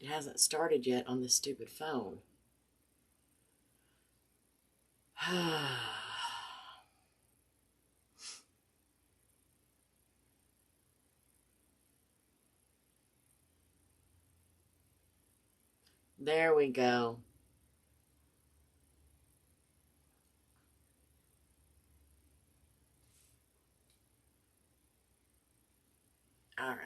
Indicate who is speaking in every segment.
Speaker 1: It hasn't started yet on this stupid phone. There we go. All right.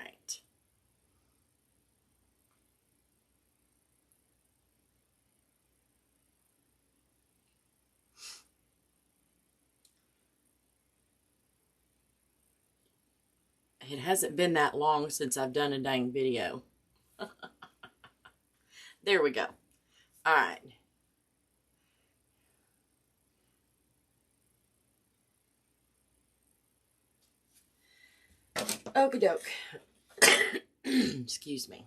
Speaker 1: It hasn't been that long since I've done a dang video. There we go. All right. Okie doke. Excuse me.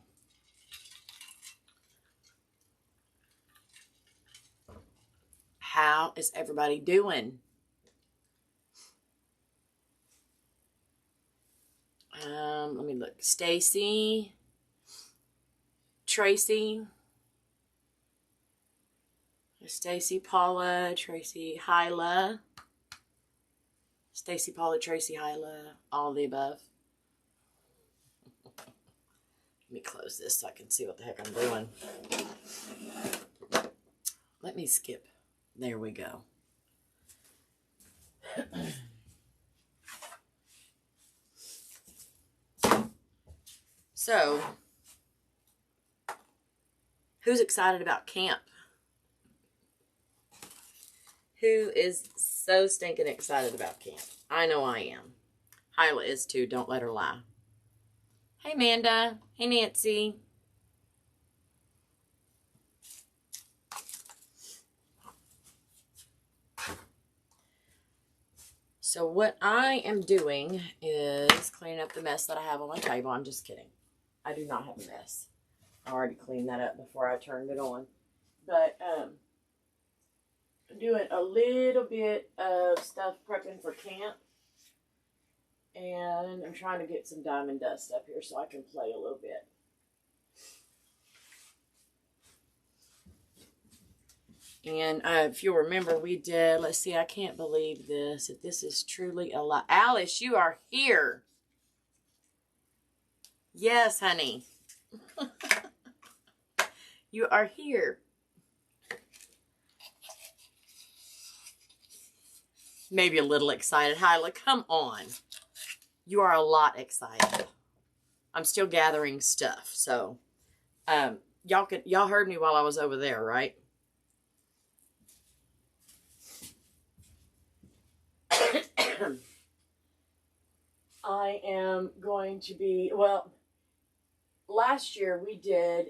Speaker 1: How is everybody doing? Let me look. Stacy, Tracy, Paula, Tracy, Hyla, Stacy, Paula, Tracy, Hyla, all of the above. Let me close this so I can see what the heck I'm doing. Let me skip. There we go. So, who's excited about camp? Who is so stinking excited about camp? I know I am. Hyla is too. Don't let her lie. Hey, Amanda. Hey, Nancy. So what I am doing is cleaning up the mess that I have on my table. I'm just kidding. I do not have a mess. I already cleaned that up before I turned it on. But I'm doing a little bit of stuff prepping for camp. And I'm trying to get some diamond dust up here so I can play a little bit. And if you'll remember, we did, let's see, I can't believe this. If this is truly a lie. Alice, you are here. Yes, honey. You are here. Maybe a little excited. Hyla, come on. You are a lot excited. I'm still gathering stuff. So, y'all heard me while I was over there, right? I am going to be, well, last year we did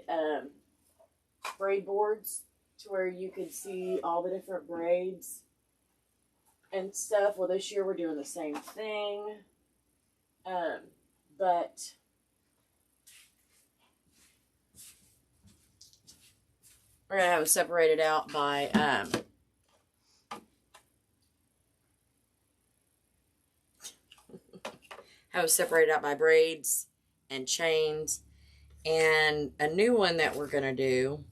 Speaker 1: braid boards to where you could see all the different braids and stuff. Well, this year we're doing the same thing, but we're going to have it separated out by braids and chains. And a new one that we're going to do,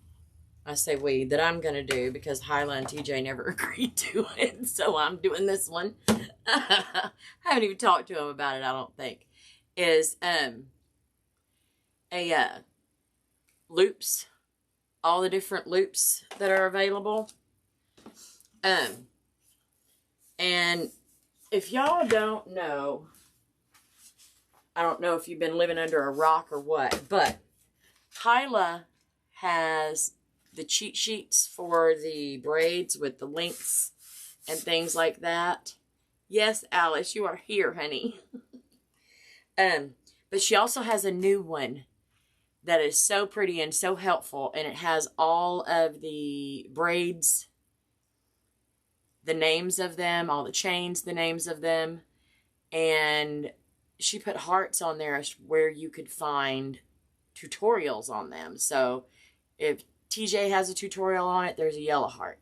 Speaker 1: I say we, that I'm going to do because Hyla and TJ never agreed to it. So I'm doing this one. I haven't even talked to them about it, I don't think. Is loops. All the different loops that are available. And if y'all don't know, I don't know if you've been living under a rock or what, but Hyla has the cheat sheets for the braids with the links and things like that. Yes, Alice, you are here, honey. But she also has a new one that is so pretty and so helpful, and it has all of the braids, the names of them, all the chains, the names of them, and she put hearts on there where you could find tutorials on them. So if TJ has a tutorial on it, there's a yellow heart.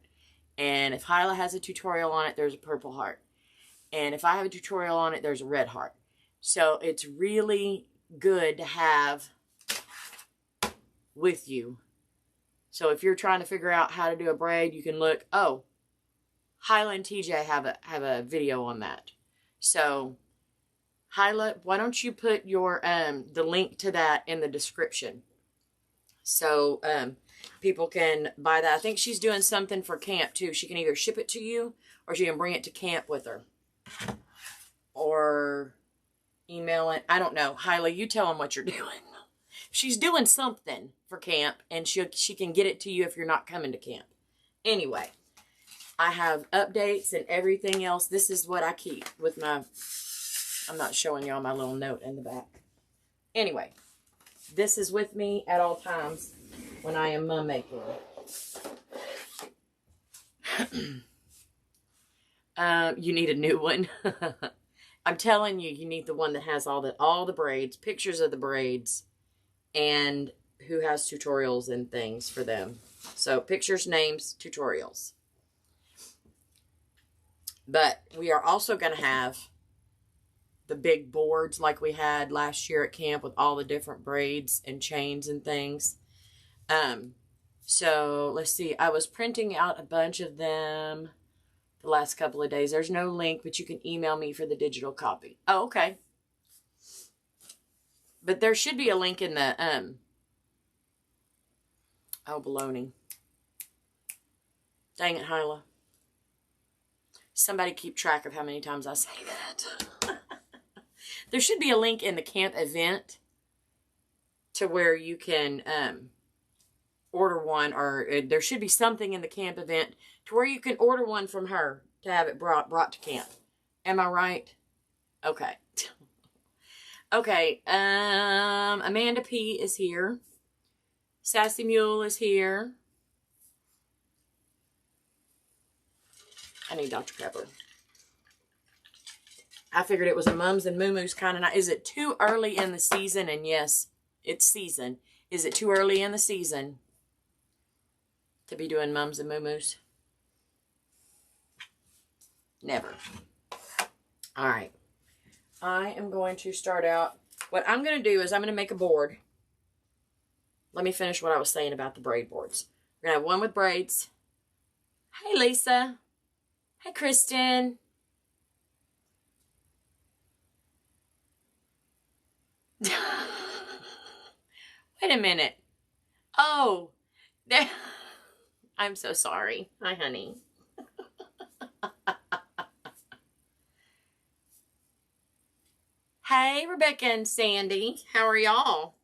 Speaker 1: And if Hyla has a tutorial on it, there's a purple heart. And if I have a tutorial on it, there's a red heart. So it's really good to have with you. So if you're trying to figure out how to do a braid, you can look, oh, Hyla and TJ have a video on that. So Hyla, why don't you put your the link to that in the description, so people can buy that. I think she's doing something for camp too. She can either ship it to you or she can bring it to camp with her, or email it. I don't know. Hyla, you tell them what you're doing. She's doing something for camp, and she can get it to you if you're not coming to camp. Anyway, I have updates and everything else. This is what I keep with my, I'm not showing y'all my little note in the back. Anyway, this is with me at all times when I am mum making. You need a new one. I'm telling you, you need the one that has all the braids, pictures of the braids, and who has tutorials and things for them. So pictures, names, tutorials. But we are also going to have the big boards like we had last year at camp with all the different braids and chains and things. So let's see. I was printing out a bunch of them the last couple of days. There's no link, but you can email me for the digital copy. Oh, okay. But there should be a link in the, oh, baloney. Dang it, Hyla. Somebody keep track of how many times I say that. There should be a link in the camp event to where you can order one, or there should be something in the camp event to where you can order one from her to have it brought to camp. Am I right? Okay. Okay, Amanda P is here. Sassy Mule is here. I need Dr. Pepper. I figured it was a Mums and Moo-Moos kind of night. Is it too early in the season? And yes, it's season. Is it too early in the season to be doing Mums and Moo-Moos? Never. All right. I am going to start out. What I'm going to do is I'm going to make a board. Let me finish what I was saying about the braid boards. We're going to have one with braids. Hey, Lisa. Hey, Kristen. Wait a minute. Oh, I'm so sorry. Hi, honey. Hey, Rebecca and Sandy. How are y'all?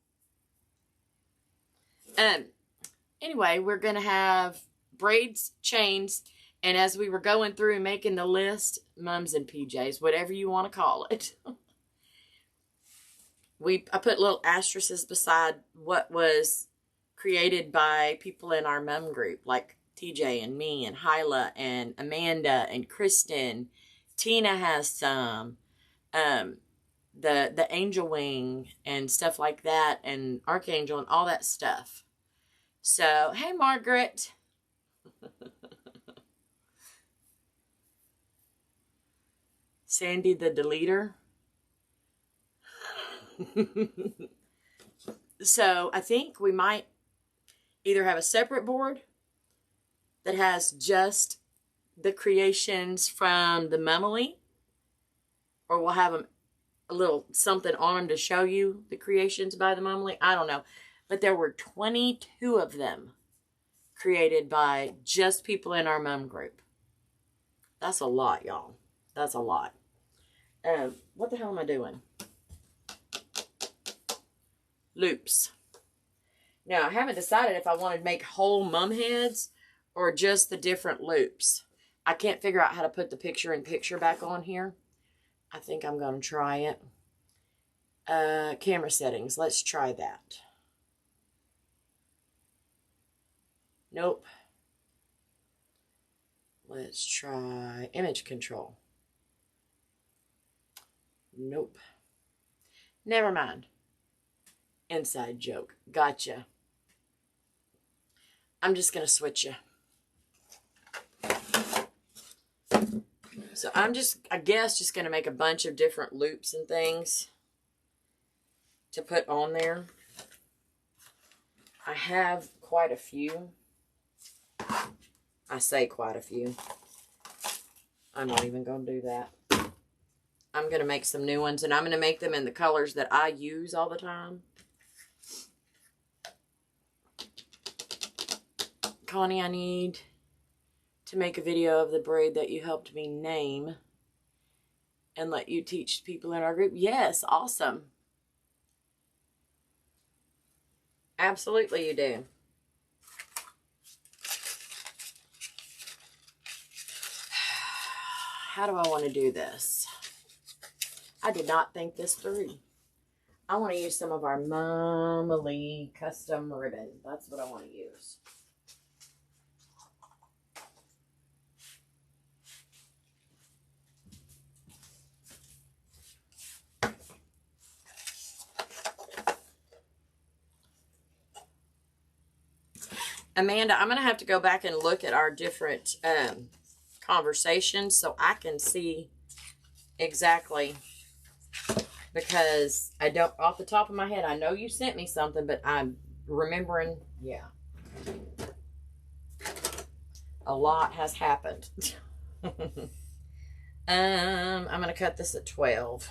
Speaker 1: Anyway, we're going to have braids, chains, and as we were going through making the list, Mums and PJs, whatever you want to call it. I put little asterisks beside what was created by people in our mum group, like TJ and me and Hyla and Amanda and Kristen. Tina has some. The angel wing and stuff like that, and archangel and all that stuff. So, hey, Margaret. Sandy the deleter. So, I think we might either have a separate board that has just the creations from the Mumily, or we'll have them a little something on them to show you the creations by the Mumily. I don't know. But there were 22 of them created by just people in our mum group. That's a lot, y'all. That's a lot. What the hell am I doing? Loops. Now, I haven't decided if I want to make whole mum heads or just the different loops. I can't figure out how to put the picture-in-picture back on here. I think I'm going to try it. Camera settings. Let's try that. Nope. Let's try image control. Nope. Never mind. Inside joke. Gotcha. I'm just going to switch you. So I'm I guess, just going to make a bunch of different loops and things to put on there. I have quite a few. I say quite a few. I'm not even going to do that. I'm going to make some new ones, and I'm going to make them in the colors that I use all the time. Connie, I need to make a video of the braid that you helped me name and let you teach people in our group. Yes, awesome. Absolutely you do. How do I want to do this? I did not think this through. I want to use some of our Mama Lee custom ribbon. That's what I want to use. Amanda, I'm going to have to go back and look at our different conversations so I can see exactly, because I don't, off the top of my head, I know you sent me something, but I'm remembering, yeah. A lot has happened. I'm going to cut this at 12.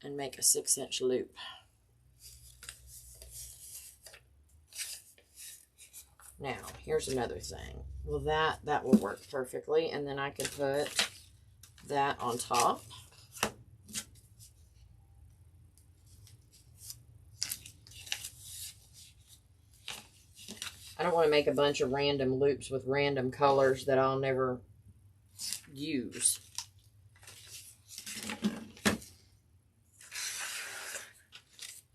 Speaker 1: And make a 6-inch loop. Now, here's another thing. Well, that will work perfectly, and then I can put that on top. I don't want to make a bunch of random loops with random colors that I'll never use.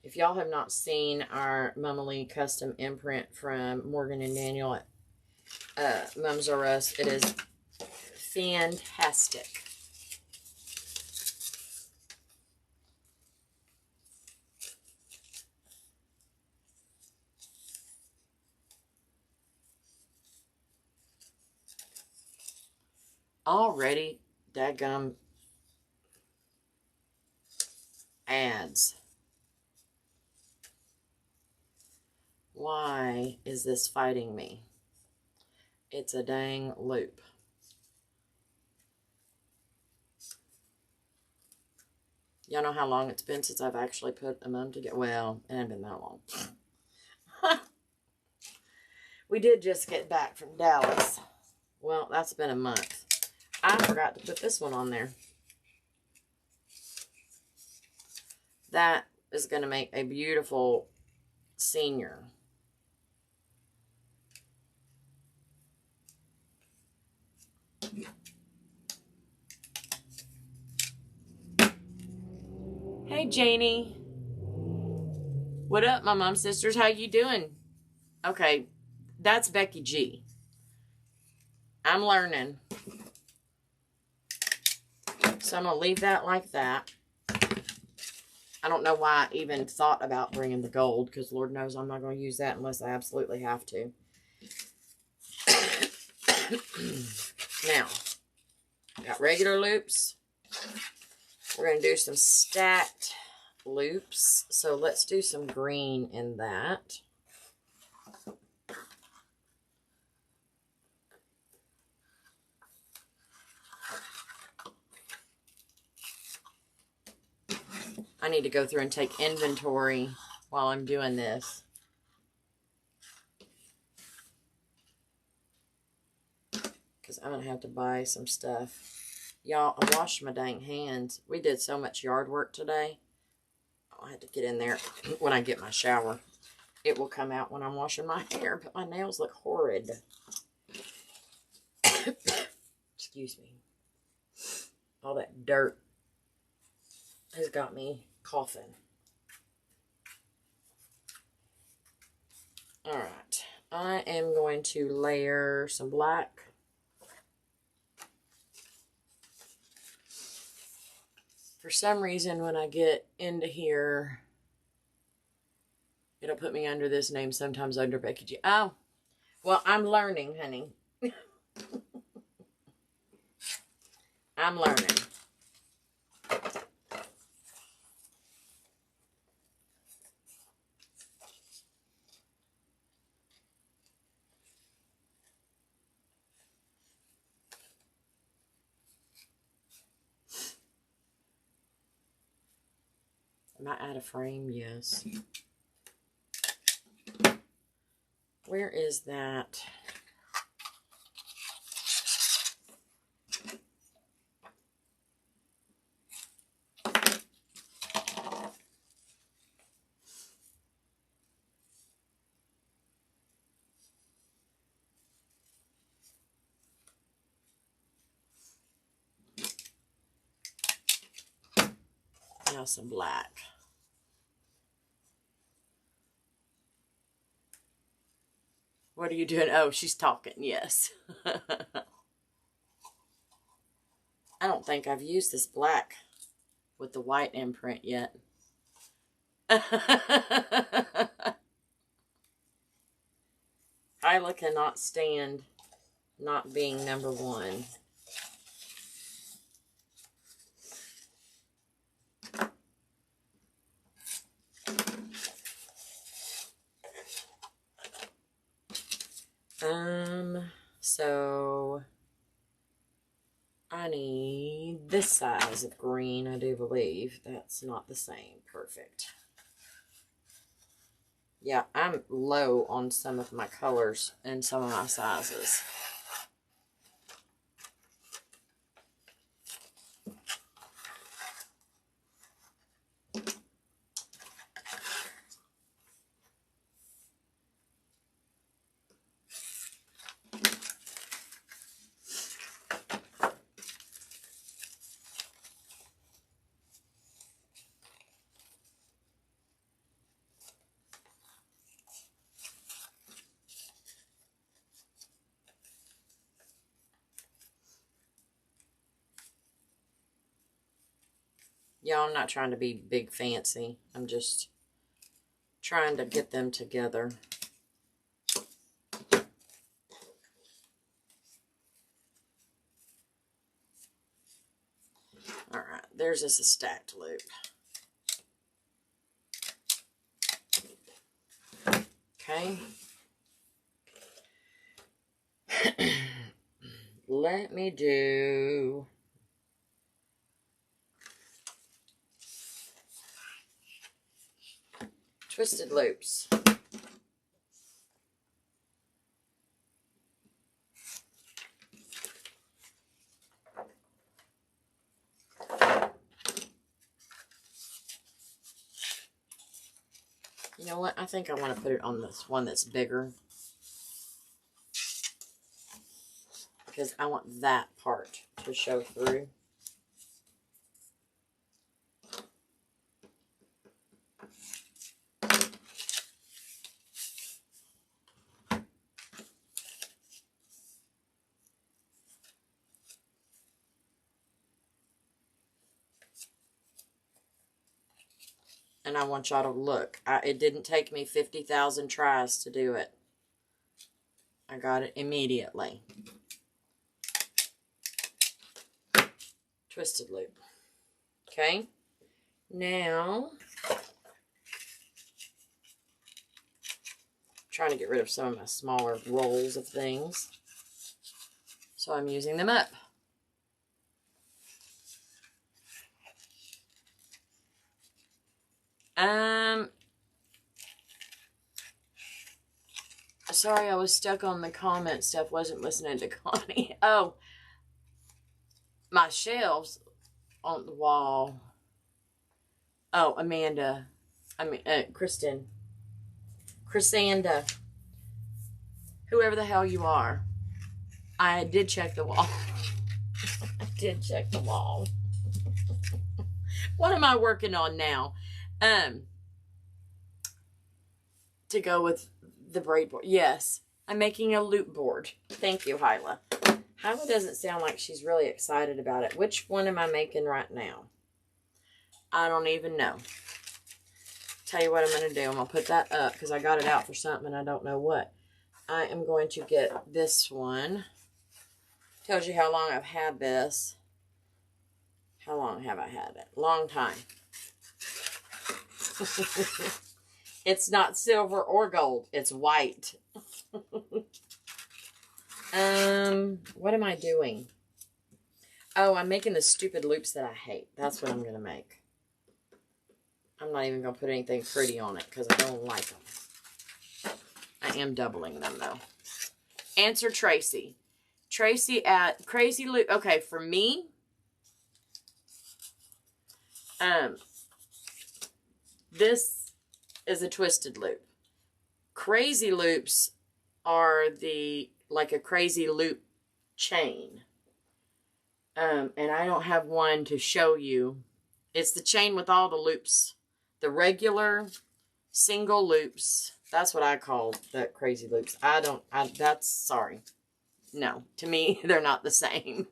Speaker 1: If y'all have not seen our Mama Lee custom imprint from Morgan and Daniel at Mums R Us, it is fantastic. Already, dadgum ads. Why is this fighting me? It's a dang loop. Y'all know how long it's been since I've actually put a mum together? Well, it hasn't been that long. We did just get back from Dallas. Well, that's been a month. I forgot to put this one on there. That is going to make a beautiful senior. Hey, Janie. What up, my mom sisters? How you doing? Okay, that's Becky G. I'm learning. So I'm going to leave that like that. I don't know why I even thought about bringing the gold, because Lord knows I'm not going to use that unless I absolutely have to. Now, got regular loops. We're going to do some stacked loops. So let's do some green in that. I need to go through and take inventory while I'm doing this. Because I'm going to have to buy some stuff. Y'all, I washed my dang hands. We did so much yard work today. I'll have to get in there when I get my shower. It will come out when I'm washing my hair, but my nails look horrid. Excuse me. All that dirt has got me coughing. Alright. I am going to layer some black. For some reason, when I get into here, it'll put me under this name, sometimes under Becky G. Oh, well, I'm learning, honey. I'm learning. Am I out of frame? Yes. Where is that? Now some black. What are you doing? Oh, she's talking. Yes. I don't think I've used this black with the white imprint yet. Hyla cannot stand not being number one. So I need this size of green, I do believe. That's not the same. Perfect. Yeah, I'm low on some of my colors and some of my sizes. Y'all, I'm not trying to be big fancy. I'm just trying to get them together. Alright, there's just a stacked loop. Okay. Let me do... twisted loops. You know what? I think I want to put it on this one that's bigger. Because I want that part to show through. And I want y'all to look. It didn't take me 50,000 tries to do it. I got it immediately. Twisted loop. Okay. Now, trying to get rid of some of my smaller rolls of things. So I'm using them up. Sorry, I was stuck on the comment stuff. Wasn't listening to Connie. Oh, my shelves on the wall. Oh, Amanda. Kristen. Chrisanda. Whoever the hell you are. I did check the wall. I did check the wall. What am I working on now? To go with the braid board. Yes, I'm making a loop board. Thank you, Hyla. Hyla doesn't sound like she's really excited about it. Which one am I making right now? I don't even know. Tell you what I'm going to do. I'm going to put that up because I got it out for something and I don't know what. I am going to get this one. Tells you how long I've had this. How long have I had it? Long time. It's not silver or gold. It's white. What am I doing? Oh, I'm making the stupid loops that I hate. That's what I'm going to make. I'm not even going to put anything pretty on it because I don't like them. I am doubling them, though. Answer Tracy. Tracy at Crazy Loop. Okay, for me, this is a twisted loop. Crazy loops are like a crazy loop chain. And I don't have one to show you. It's the chain with all the loops. The regular single loops. That's what I call the crazy loops. Sorry. No, to me, they're not the same.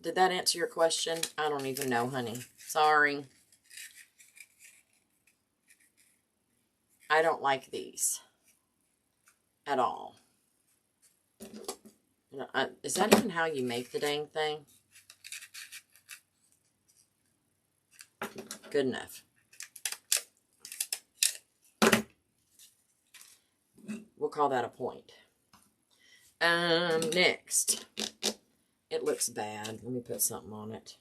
Speaker 1: Did that answer your question? I don't even know, honey. Sorry. I don't like these at all. Is that even how you make the dang thing? Good enough. We'll call that a point. Next. It looks bad. Let me put something on it.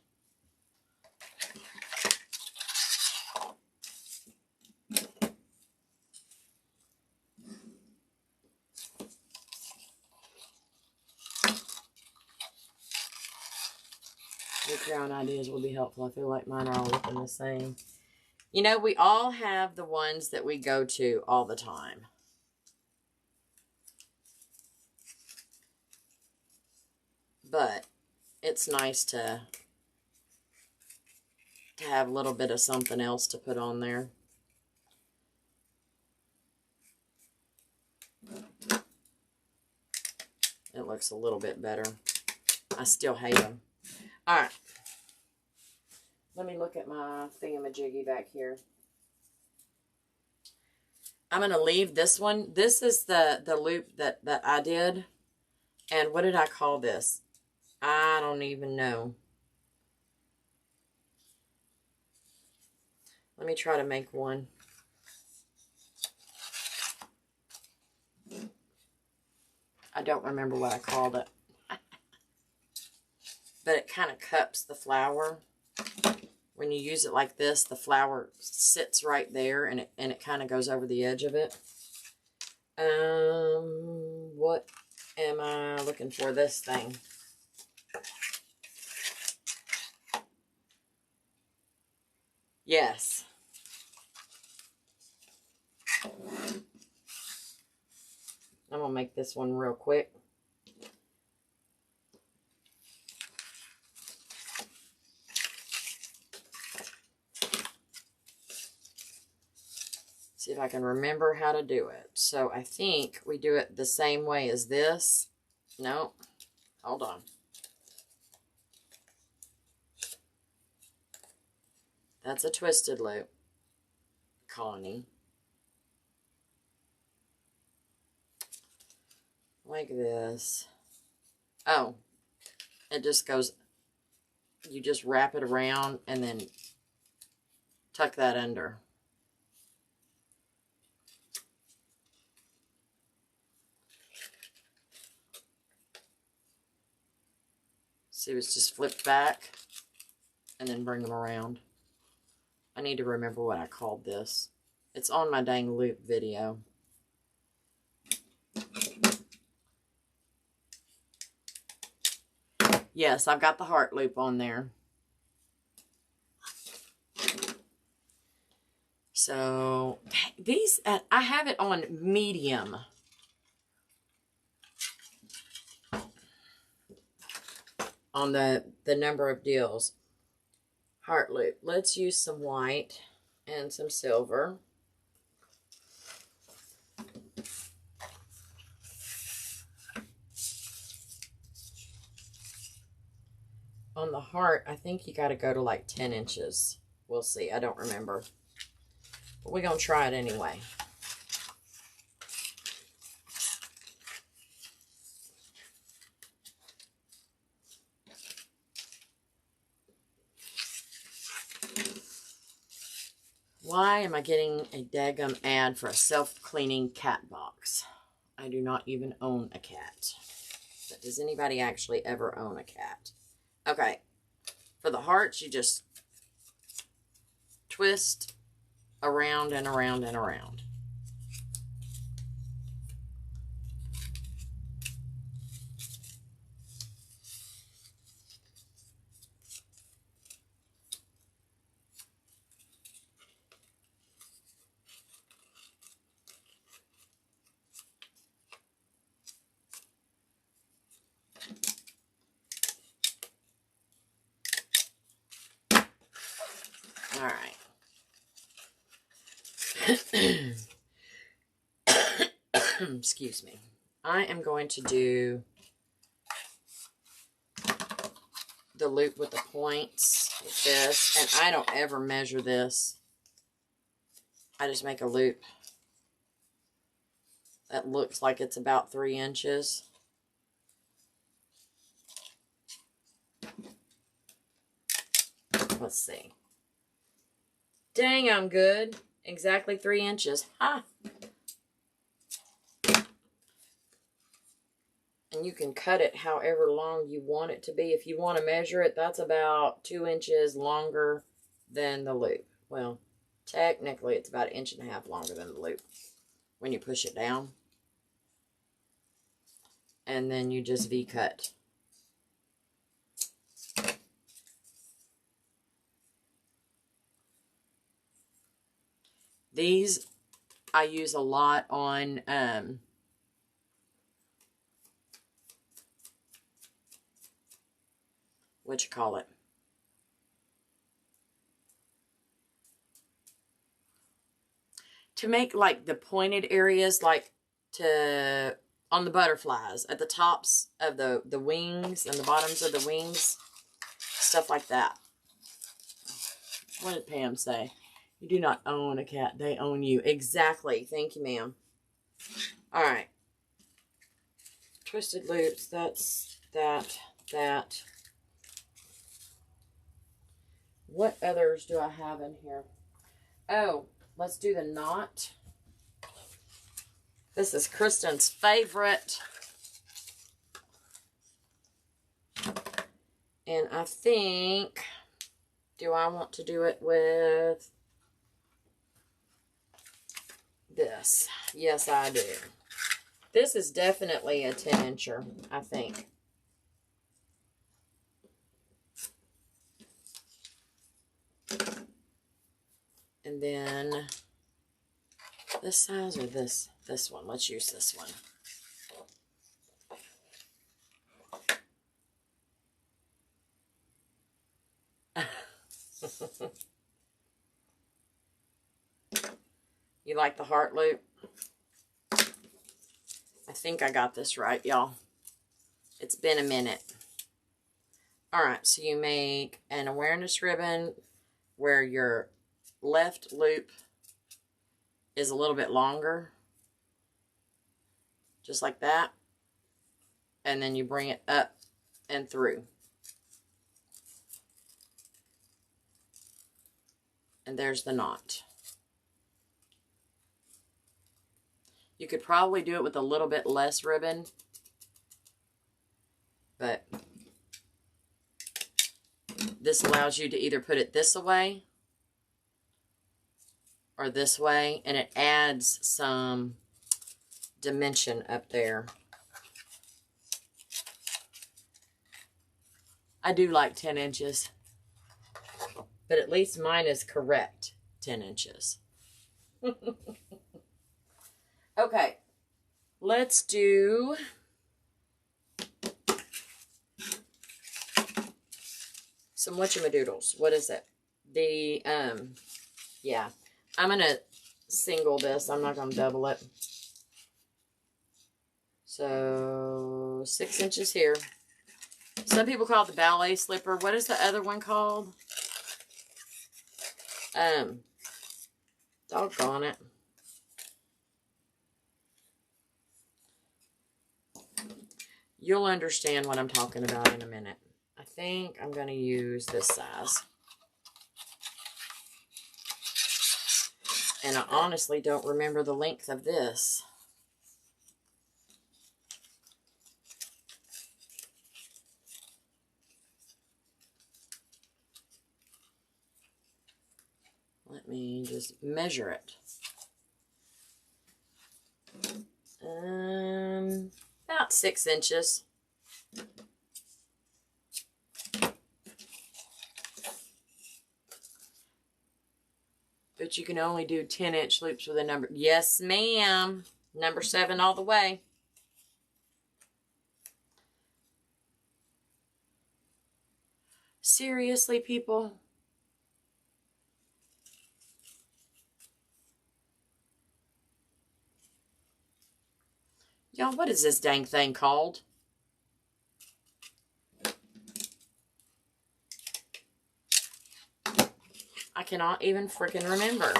Speaker 1: Your crown ideas will be helpful. I feel like mine are all looking the same. You know, we all have the ones that we go to all the time. But it's nice to have a little bit of something else to put on there. It looks a little bit better. I still hate them. All right. Let me look at my thingamajiggy back here. I'm going to leave this one. This is the loop that I did. And what did I call this? I don't even know. Let me try to make one. I don't remember what I called it. But it kind of cups the flower. When you use it like this, the flower sits right there and it kind of goes over the edge of it. What am I looking for? This thing. Yes. I'm going to make this one real quick. See if I can remember how to do it. So I think we do it the same way as this. No, hold on. That's a twisted loop, Connie. Like this. Oh, it just goes, you just wrap it around and then tuck that under. See, it's just flipped back and then bring them around. I need to remember what I called this. It's on my dang loop video. Yes, I've got the heart loop on there. So, these, I have it on medium. On the number of deals. Heart loop. Let's use some white and some silver. On the heart, I think you got to go to like 10 inches. We'll see. I don't remember. But we're going to try it anyway. Why am I getting a daggum ad for a self-cleaning cat box? I do not even own a cat. But does anybody actually ever own a cat? Okay. For the hearts, you just twist around and around and around. All right. Excuse me. I am going to do the loop with the points with this, and I don't ever measure this. I just make a loop that looks like it's about 3 inches. Let's see. Dang, I'm good. Exactly 3 inches. Ha! And you can cut it however long you want it to be. If you want to measure it, that's about 2 inches longer than the loop. Well, technically, it's about 1.5 inches longer than the loop when you push it down. And then you just V-cut. These I use a lot on what you call it? To make like the pointed areas, like to on the butterflies at the tops of the wings and the bottoms of the wings, stuff like that. What did Pam say? You do not own a cat, they own you. Exactly. Thank you, ma'am. All right. Twisted loops, that's that. What others do I have in here? Oh, let's do the knot. This is Kristen's favorite. And I think, do I want to do it with this? Yes, I do. This is definitely a 10-incher, I think. And then this size or this one? Let's use this one. You like the heart loop? I think I got this right, y'all. It's been a minute. All right, so you make an awareness ribbon where your left loop is a little bit longer, just like that, and then you bring it up and through. And there's the knot. You could probably do it with a little bit less ribbon, but this allows you to either put it this way or this way, and it adds some dimension up there. I do like 10 inches, but at least mine is correct 10 inches. Okay, let's do some whatchamadoodles. What is it? The, yeah, I'm going to single this. I'm not going to double it. So 6 inches here. Some people call it the ballet slipper. What is the other one called? Doggone it. You'll understand what I'm talking about in a minute. I think I'm going to use this size. And I honestly don't remember the length of this. Let me just measure it. About 6 inches. But you can only do 10-inch loops with a number. Yes, ma'am. Number 7 all the way. Seriously, people? Y'all, what is this dang thing called? I cannot even freaking remember.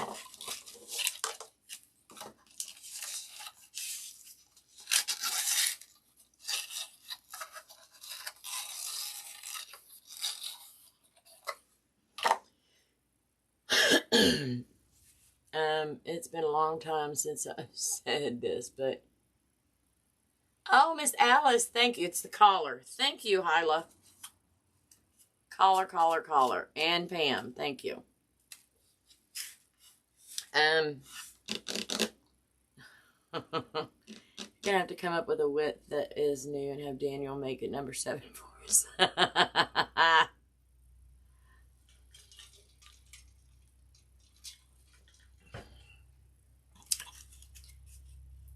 Speaker 1: It's been a long time since I've said this, but... Oh, Miss Alice, thank you. It's the collar. Thank you, Hyla. Collar, collar, collar. And Pam, thank you. Gonna have to come up with a width that is new and have Daniel make it number 7 for us.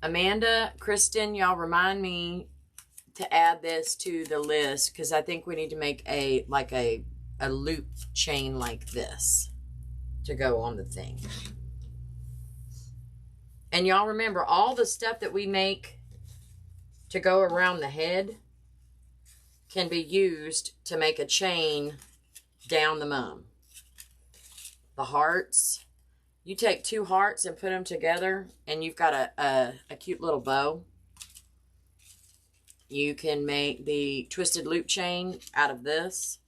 Speaker 1: Amanda, Kristen, y'all remind me to add this to the list because I think we need to make a loop chain like this to go on the thing. And y'all remember all the stuff that we make to go around the head can be used to make a chain down the mum. The hearts. You take 2 hearts and put them together and you've got a cute little bow. You can make the twisted loop chain out of this.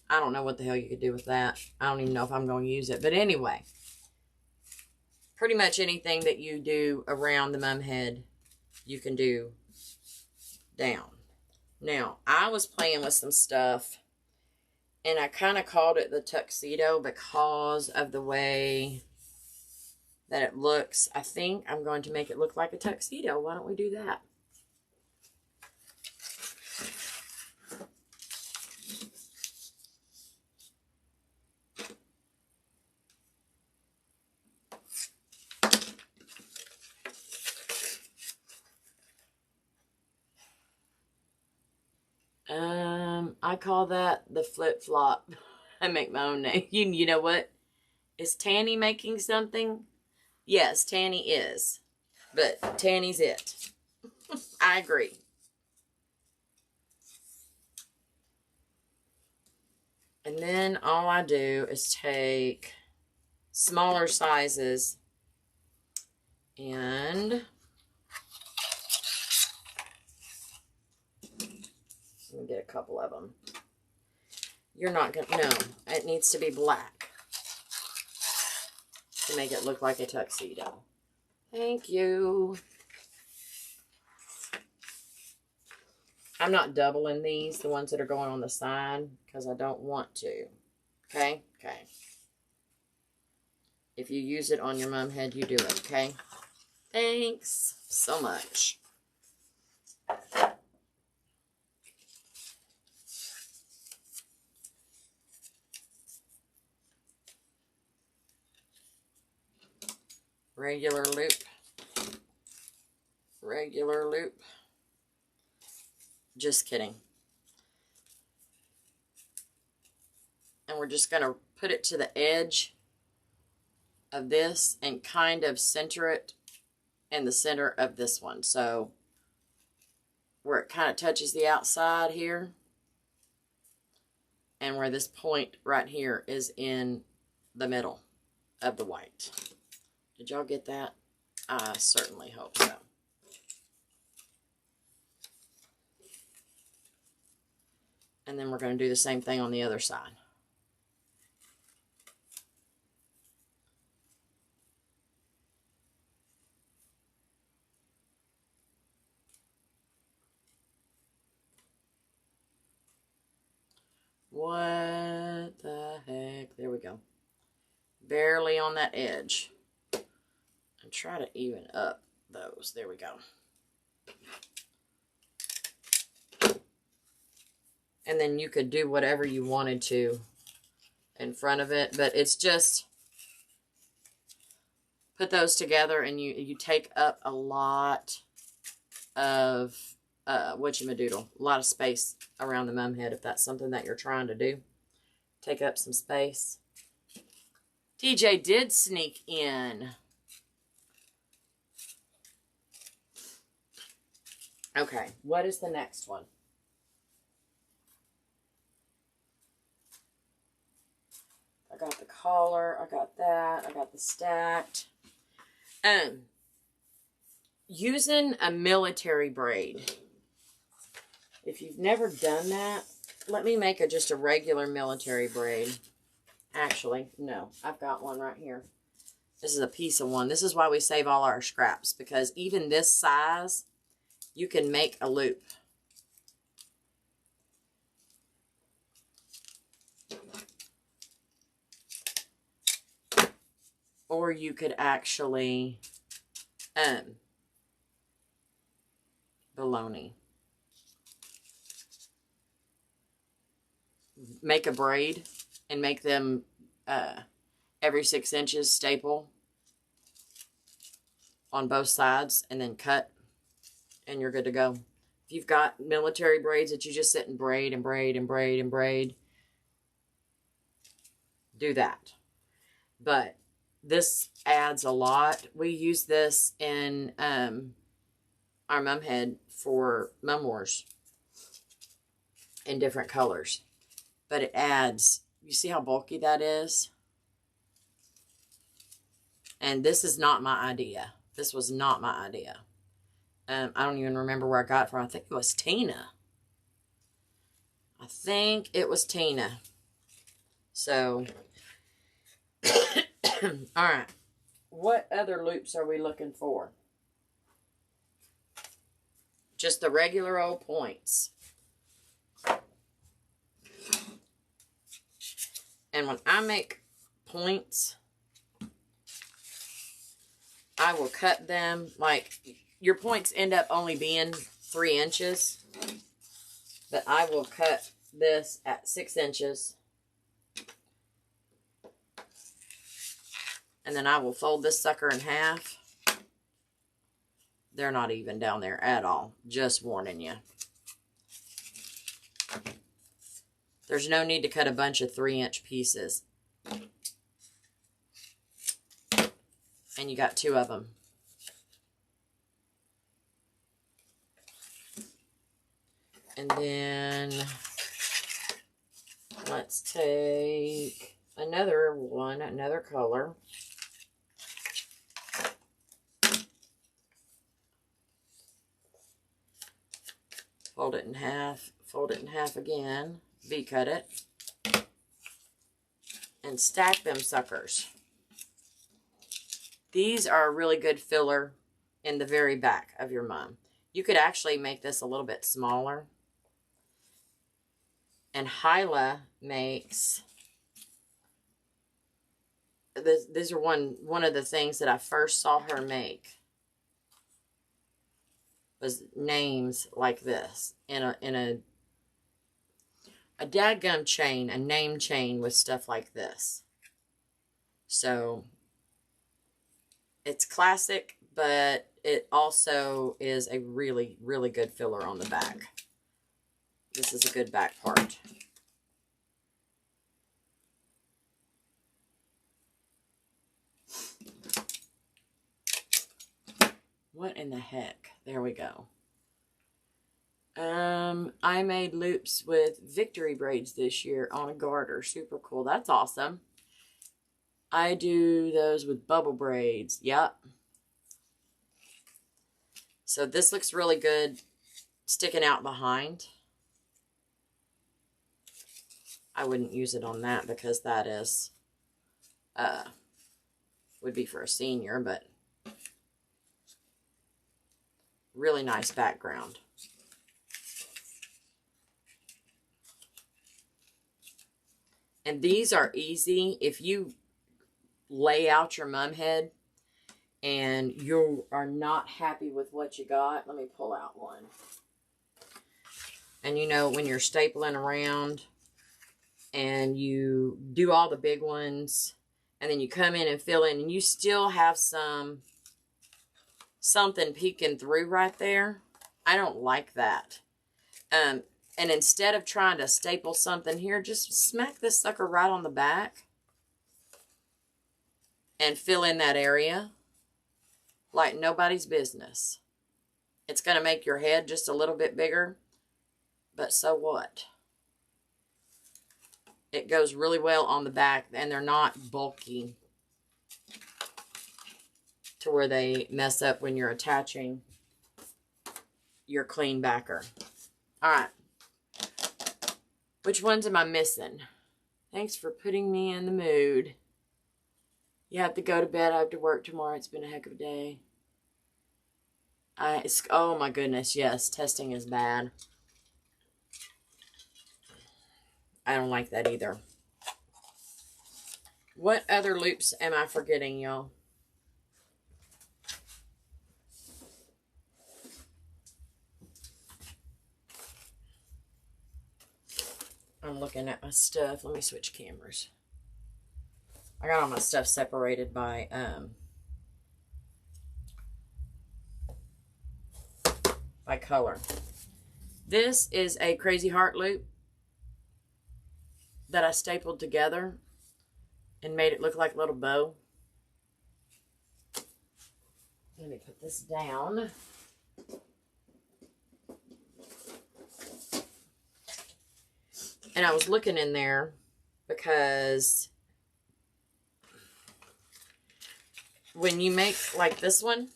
Speaker 1: I don't know what the hell you could do with that. I don't even know if I'm going to use it. But anyway, pretty much anything that you do around the mum head, you can do down. Now, I was playing with some stuff, and I kind of called it the tuxedo because of the way that it looks. I think I'm going to make it look like a tuxedo. Why don't we do that? I call that the flip-flop. I make my own name. You know what? Is Tanny making something? Yes, Tanny is. But Tanny's it. I agree. And then all I do is take smaller sizes and let me get a couple of them. You're not going to, no, it needs to be black to make it look like a tuxedo. Thank you. I'm not doubling these, the ones that are going on the side, because I don't want to. Okay? Okay. If you use it on your mum head, you do it, okay? Thanks so much. Regular loop. Regular loop. Just kidding. And we're just going to put it to the edge of this and kind of center it in the center of this one. So where it kind of touches the outside here and where this point right here is in the middle of the white. Did y'all get that? I certainly hope so. And then we're going to do the same thing on the other side. What the heck? There we go. barely on that edge. And try to even up those. There we go. And then you could do whatever you wanted to in front of it, but it's just put those together and you take up a lot of whatchamadoodle, a lot of space around the mum head if that's something that you're trying to do. Take up some space. TJ did sneak in. Okay, what is the next one? I got the collar, I got that, I got the stacked. Using a military braid. If you've never done that, let me make just a regular military braid. Actually, no, I've got one right here. This is a piece of one. This is why we save all our scraps, because even this size, you can make a loop. Or you could actually, baloney. Make a braid and make them every 6 inches staple on both sides and then cut and you're good to go. If you've got military braids that you just sit and braid and braid and braid and braid, do that. But this adds a lot. We use this in our mum head for Mum Wars in different colors. But it adds, you see how bulky that is? And this is not my idea. This was not my idea. I don't even remember where I got it from. I think it was Tina. I think it was Tina. So, all right. What other loops are we looking for? Just the regular old points. And when I make points, I will cut them, like, your points end up only being 3 inches. But I will cut this at 6 inches. And then I will fold this sucker in half. They're not even down there at all. Just warning you. There's no need to cut a bunch of 3-inch pieces. And you got 2 of them. And then let's take another one, another color. Fold it in half, fold it in half again, V-cut it, and stack them suckers. These are a really good filler in the very back of your mum. You could actually make this a little bit smaller. And Hyla makes, these are one of the things that I first saw her make. Was names like this in a dadgum chain, a name chain with stuff like this. So it's classic, but it also is a really, really good filler on the back. This is a good back part. What in the heck? There we go. I made loops with victory braids this year on a garter. Super cool. That's awesome. I do those with bubble braids. Yep. So this looks really good sticking out behind. I wouldn't use it on that because that is, would be for a senior, but really nice background. And these are easy. If you lay out your mum head and you are not happy with what you got. Let me pull out one. And you know, when you're stapling around and you do all the big ones and then you come in and fill in and you still have something peeking through right there. I don't like that. And instead of trying to staple something here, just smack this sucker right on the back and fill in that area like nobody's business. It's going to make your head just a little bit bigger, but so what? It goes really well on the back, and they're not bulky to where they mess up when you're attaching your clean backer. All right. Which ones am I missing? Thanks for putting me in the mood. You have to go to bed. I have to work tomorrow. It's been a heck of a day. Oh my goodness, yes. Testing is bad. I don't like that either. What other loops am I forgetting, y'all? I'm looking at my stuff. Let me switch cameras. I got all my stuff separated by color. This is a crazy heart loop that I stapled together and made it look like a little bow. Let me put this down. And I was looking in there because when you make like this one,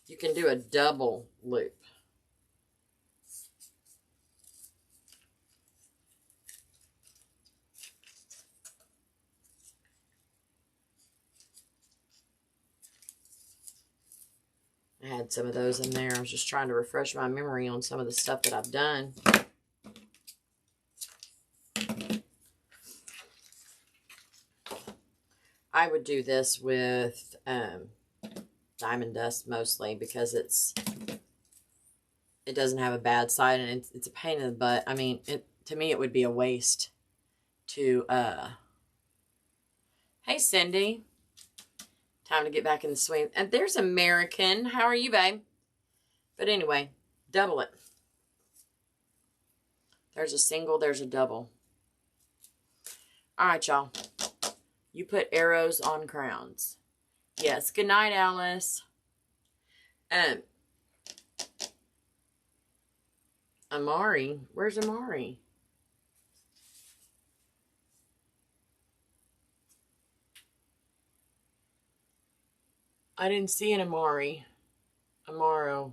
Speaker 1: you can do a double loop. I had some of those in there. I was just trying to refresh my memory on some of the stuff that I've done. I would do this with diamond dust mostly because it doesn't have a bad side and it's a pain in the butt. I mean, to me it would be a waste to hey Cindy. Time to get back in the swing. And there's American. How are you, babe? But anyway, double it. There's a single, there's a double. All right, y'all. You put arrows on crowns. Yes. Good night, Alice. Amari. Where's Amari? I didn't see an Amari. Amaro.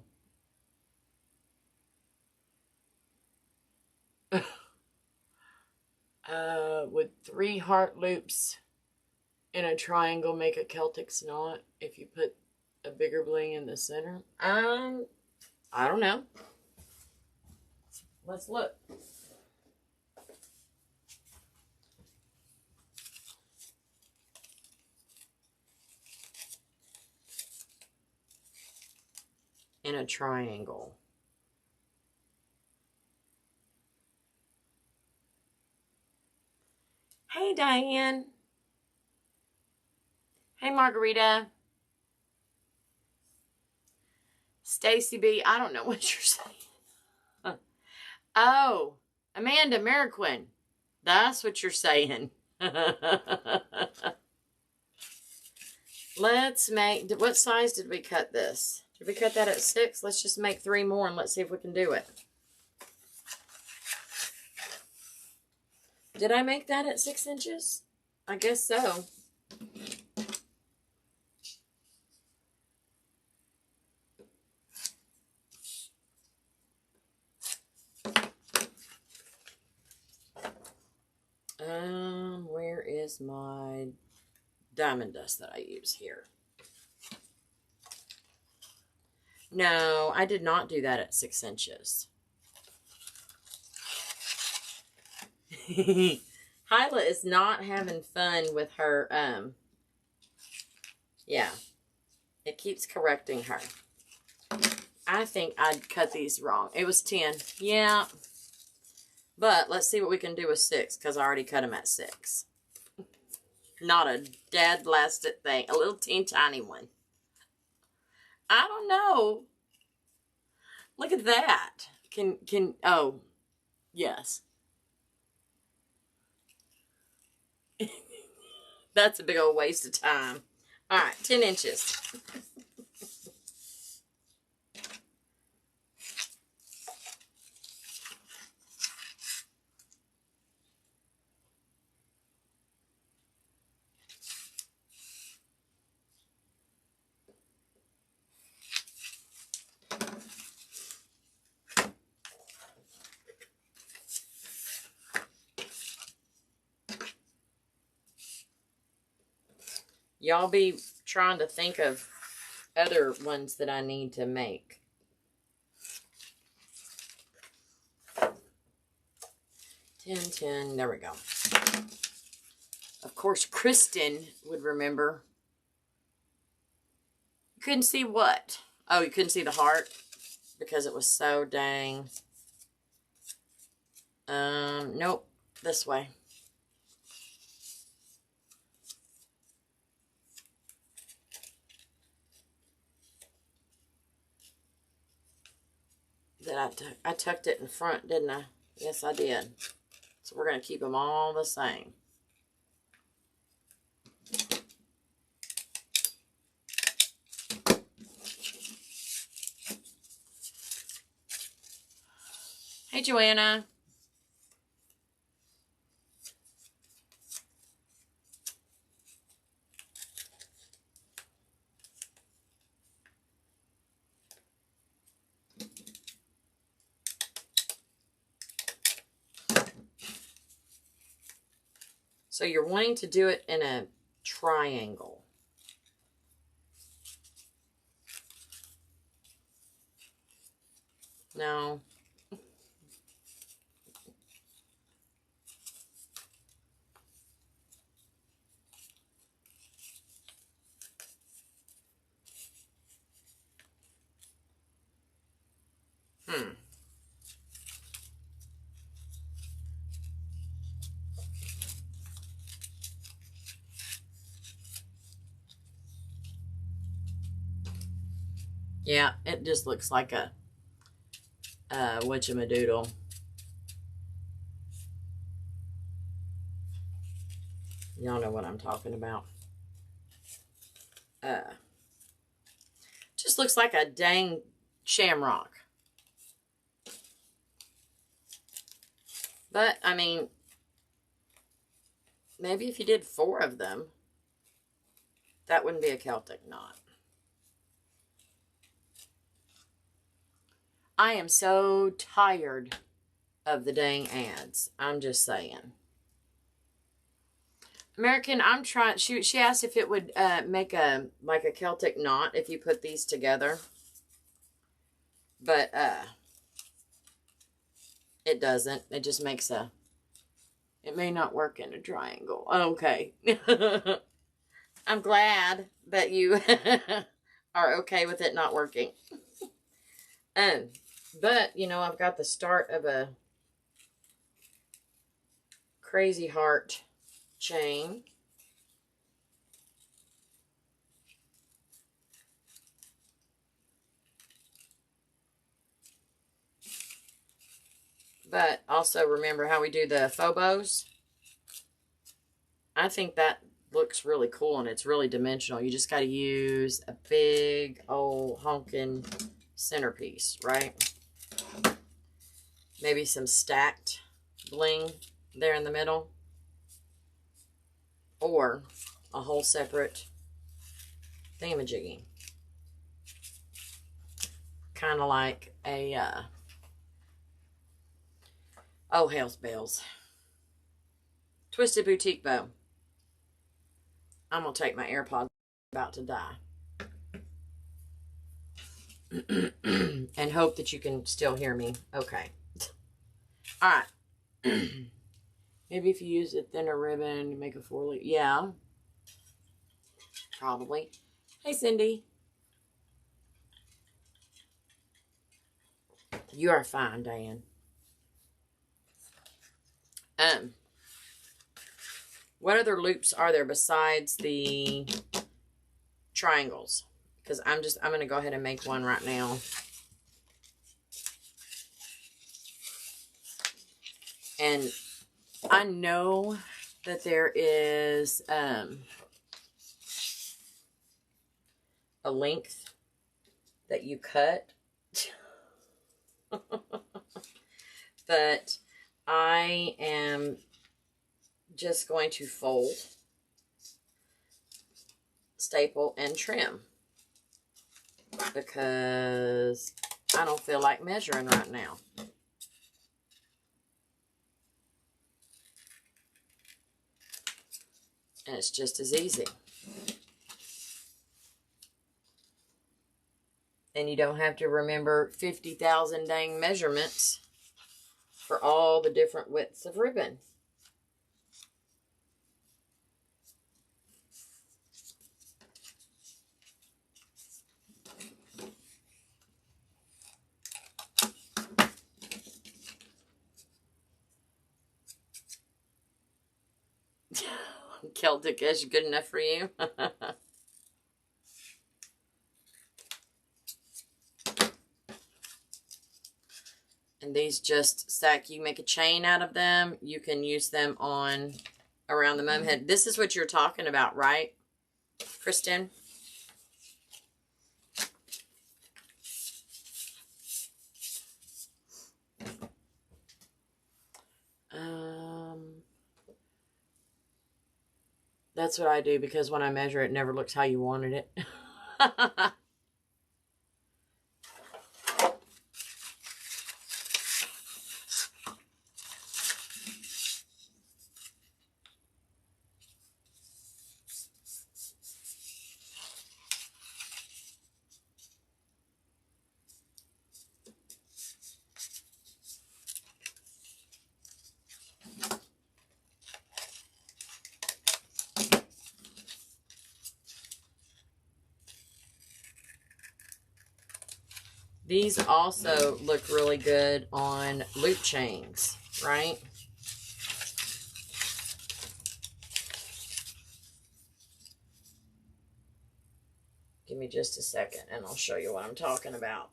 Speaker 1: Would 3 heart loops in a triangle make a Celtic knot if you put a bigger bling in the center? I don't know. Let's look. In a triangle. Hey, Diane. Hey, Margarita. Stacy B. I don't know what you're saying. Oh, Amanda Mariquin. That's what you're saying. Let's make... What size did we cut this? Did we cut that at 6? Let's just make 3 more and let's see if we can do it. Did I make that at 6 inches? I guess so. Where is my diamond dust that I use here? No, I did not do that at 6 inches. Hyla is not having fun with her, yeah. It keeps correcting her. I think I'd cut these wrong. It was 10. Yeah. But let's see what we can do with 6, because I already cut them at 6. Not a dead blasted thing. A little teeny tiny one. I don't know. Look at that. Oh, yes. That's a big old waste of time. All right, 10 inches. Y'all be trying to think of other ones that I need to make. 10. There we go. Of course, Kristen would remember. You couldn't see what? Oh, you couldn't see the heart? Because it was so dang. Nope. This way. I tucked it in front, didn't I? Yes, I did. So we're going to keep them all the same. Hey, Joanna. So you're wanting to do it in a triangle. No. Yeah, it just looks like a whatchamadoodle. Y'all know what I'm talking about. Just looks like a dang shamrock. But, I mean, maybe if you did 4 of them, that wouldn't be a Celtic knot. I am so tired of the dang ads. I'm just saying. American, I'm trying. She asked if it would make a Celtic knot if you put these together. But it doesn't. It just makes a. It may not work in a triangle. Okay. I'm glad that you are okay with it not working. But, you know, I've got the start of a crazy heart chain. But also remember how we do the phobos. I think that looks really cool and it's really dimensional. You just got to use a big old honking centerpiece, right? Maybe some stacked bling there in the middle. Or a whole separate thingamajiggy. Kind of like a, oh, hell's bells. Twisted boutique bow. I'm going to take my AirPods. About to die. And hope that you can still hear me. Okay. All right. Maybe if you use a thinner ribbon, you make a 4-loop. Yeah, probably. Hey, Cindy. You are fine, Diane. What other loops are there besides the triangles? Because I'm going to go ahead and make one right now. And I know that there is a length that you cut. But I am just going to fold, staple, and trim because I don't feel like measuring right now. And it's just as easy. And you don't have to remember 50,000 dang measurements for all the different widths of ribbon. Celtic is good enough for you? And these just stack. You make a chain out of them. You can use them on around the mum head. This is what you're talking about, right, Kristen? That's what I do because when I measure it never looks how you wanted it. These also look really good on loop chains, right? Give me just a second and I'll show you what I'm talking about.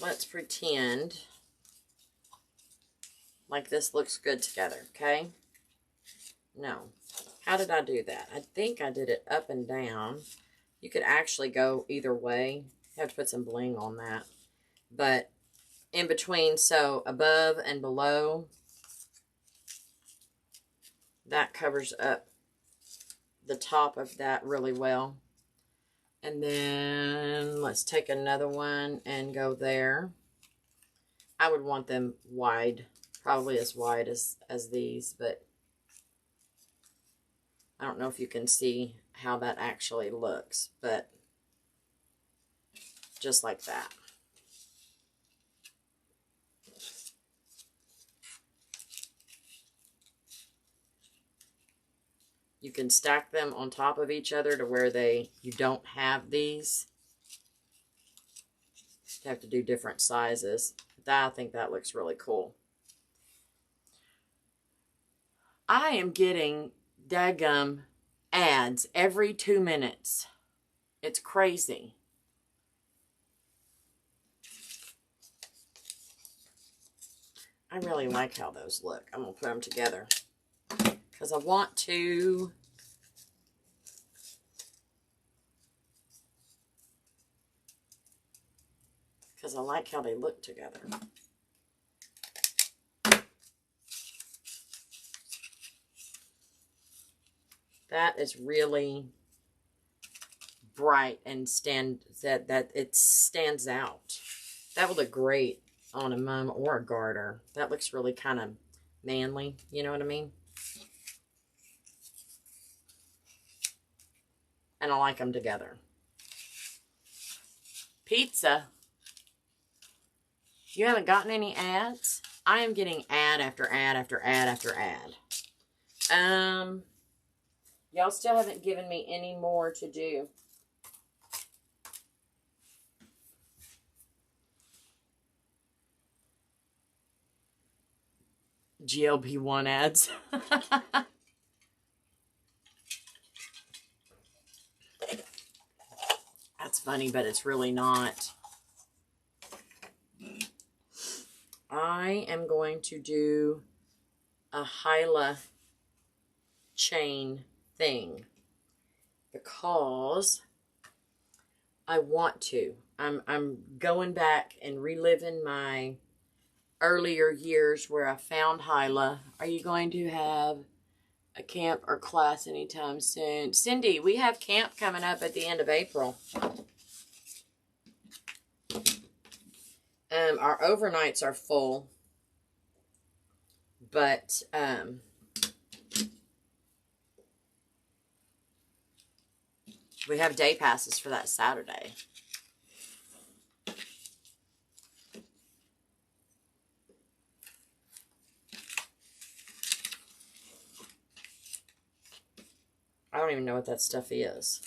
Speaker 1: Let's pretend like this looks good together, okay? No. How did I do that? I think I did it up and down. You could actually go either way. You have to put some bling on that. But in between, so above and below, that covers up the top of that really well. And then let's take another one and go there. I would want them wide, probably as wide as these, but I don't know if you can see how that actually looks, but just like that. You can stack them on top of each other to where you don't have these. You have to do different sizes. I think that looks really cool. I am getting daggum ads every 2 minutes. It's crazy. I really like how those look. I'm going to put them together because I want to because I like how they look together. That is really bright and that it stands out. That would look great on a mum or a garter. That looks really kind of manly. You know what I mean? And I like them together. Pizza. You haven't gotten any ads? I am getting ad after ad after ad after ad. Y'all still haven't given me any more to do. GLP-1 ads. That's funny, but it's really not. I am going to do a Hyla chain thing because I want to. I'm going back and reliving my earlier years where I found Hyla. Are you going to have a camp or class anytime soon? Cindy, we have camp coming up at the end of April. Our overnights are full, but we have day passes for that Saturday. I don't even know what that stuff is.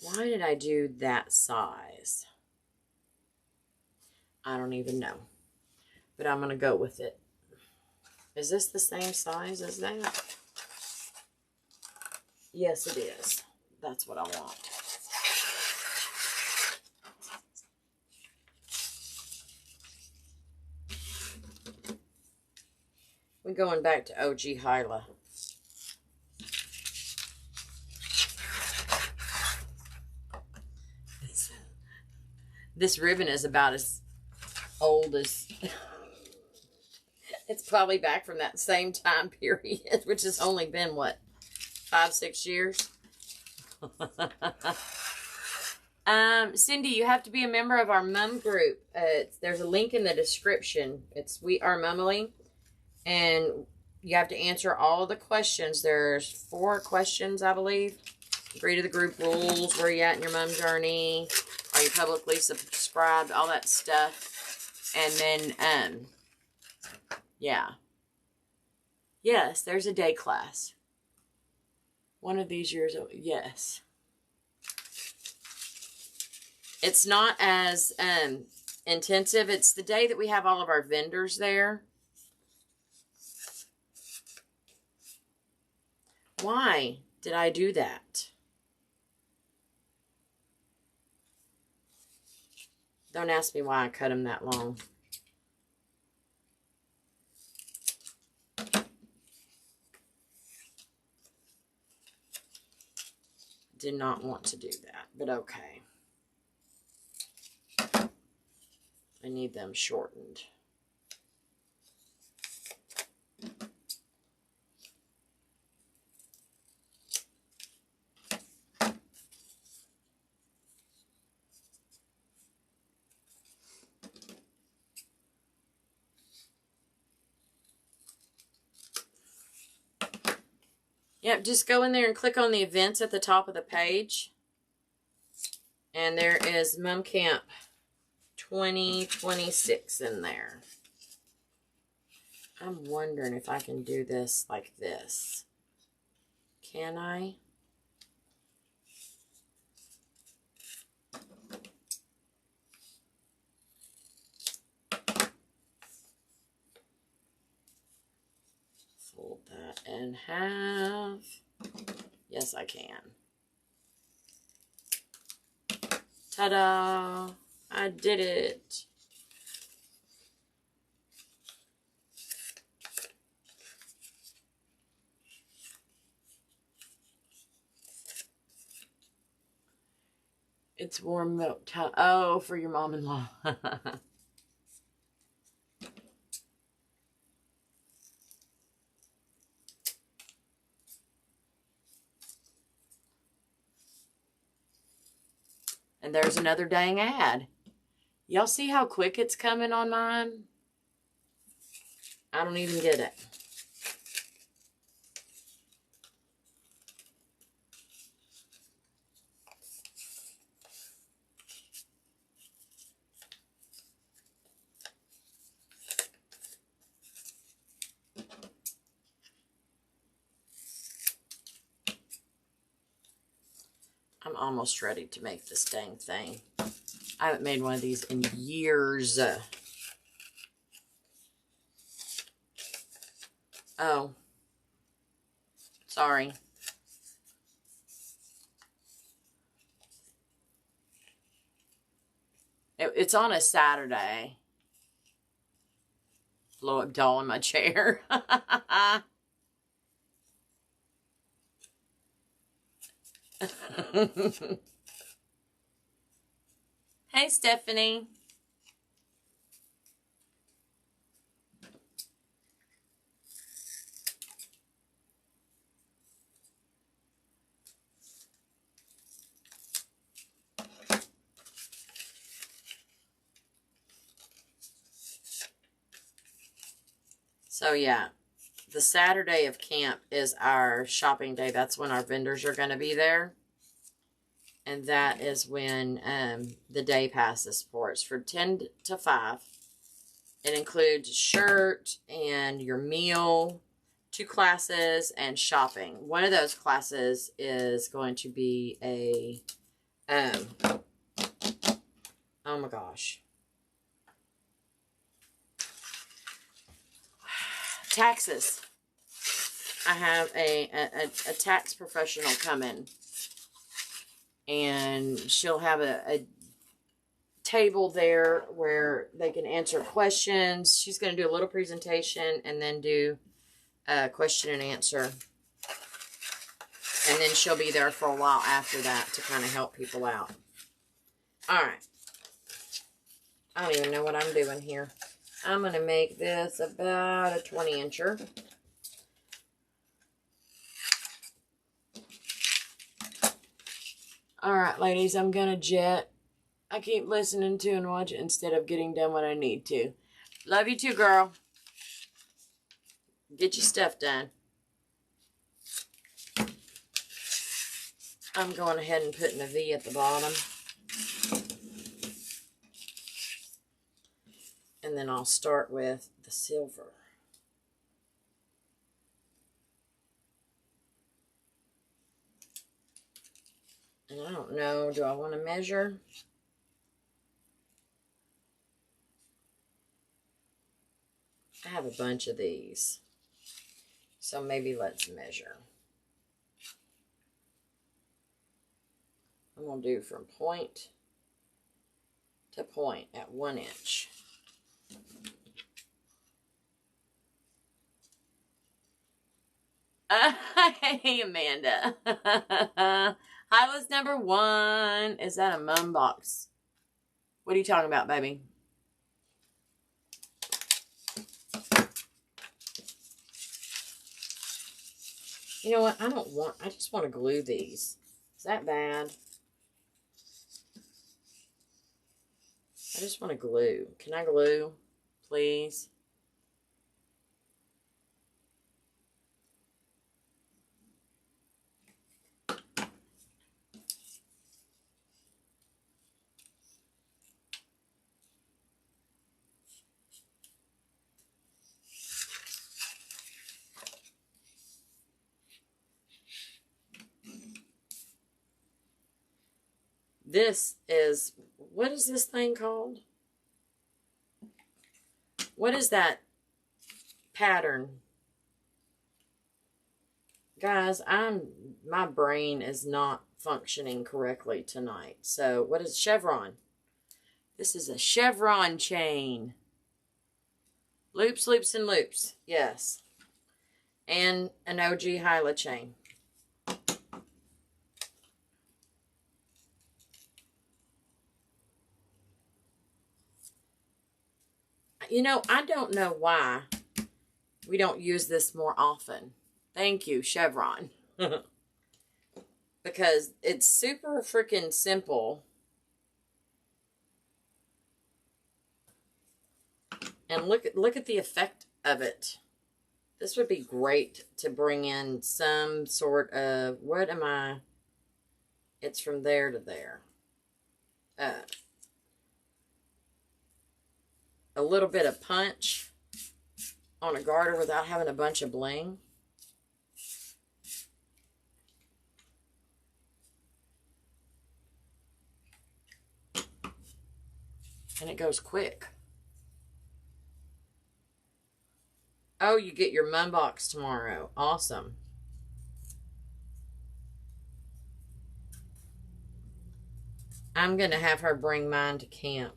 Speaker 1: Why did I do that size? I don't even know. But I'm going to go with it. Is this the same size as that? Yes, it is. That's what I want. We're going back to OG Hyla. This ribbon is about as old as... It's probably back from that same time period, which has only been, what, 5-6 years? Cindy, you have to be a member of our mum group. There's a link in the description. It's We Are Mummily. And you have to answer all the questions. There's 4 questions, I believe. Agree to the group rules. Where are you at in your mum journey? Are you publicly subscribed? All that stuff. And then, yeah. Yes, there's a day class. One of these years, yes. It's not as intensive. It's the day that we have all of our vendors there. Why did I do that? Don't ask me why I cut them that long. Did not want to do that, but okay. I need them shortened. Yep, just go in there and click on the events at the top of the page. And there is Mum Camp 2026 in there. I'm wondering if I can do this like this. Can I? Fold that in half. Yes, I can. Ta-da! I did it. It's warm milk time. Oh, for your mom-in-law. And there's another dang ad. Y'all see how quick it's coming on mine? I don't even get it. I'm almost ready to make this dang thing. I haven't made one of these in years. Oh. Sorry. It's on a Saturday. Blow up doll in my chair. Hey, Stephanie. So, yeah, the Saturday of camp is our shopping day. That's when our vendors are going to be there. And that is when the day passes for. It's for 10 to 5. It includes shirt and your meal, 2 classes, and shopping. One of those classes is going to be a, oh my gosh, taxes. I have a tax professional come in, and she'll have a table there where they can answer questions. She's going to do a little presentation and then do a question and answer. And then she'll be there for a while after that to kind of help people out. Alright. I don't even know what I'm doing here. I'm going to make this about a 20-incher. Alright, ladies, I'm going to jet. I keep listening to and watching instead of getting done what I need to. Love you too, girl. Get your stuff done. I'm going ahead and putting a V at the bottom. And then I'll start with the silver. And I don't know, do I want to measure? I have a bunch of these. So maybe let's measure. I'm going to do from point to point at 1 inch. Hey, Amanda. Hyla's number 1. Is that a mum box? What are you talking about, baby? You know what? I just want to glue these. Is that bad? I just want to glue. Can I glue, please? This is, what is this thing called? What is that pattern? Guys, my brain is not functioning correctly tonight. So, what is chevron? This is a chevron chain. Loops, loops, and loops. Yes. And an OG Hyla chain. You know, I don't know why we don't use this more often. Thank you, Chevron. Because it's super freaking simple. And look at the effect of it. This would be great to bring in some sort of, what am I? It's from there to there. A little bit of punch on a garter without having a bunch of bling. And it goes quick. Oh, you get your mum box tomorrow. Awesome. I'm going to have her bring mine to camp.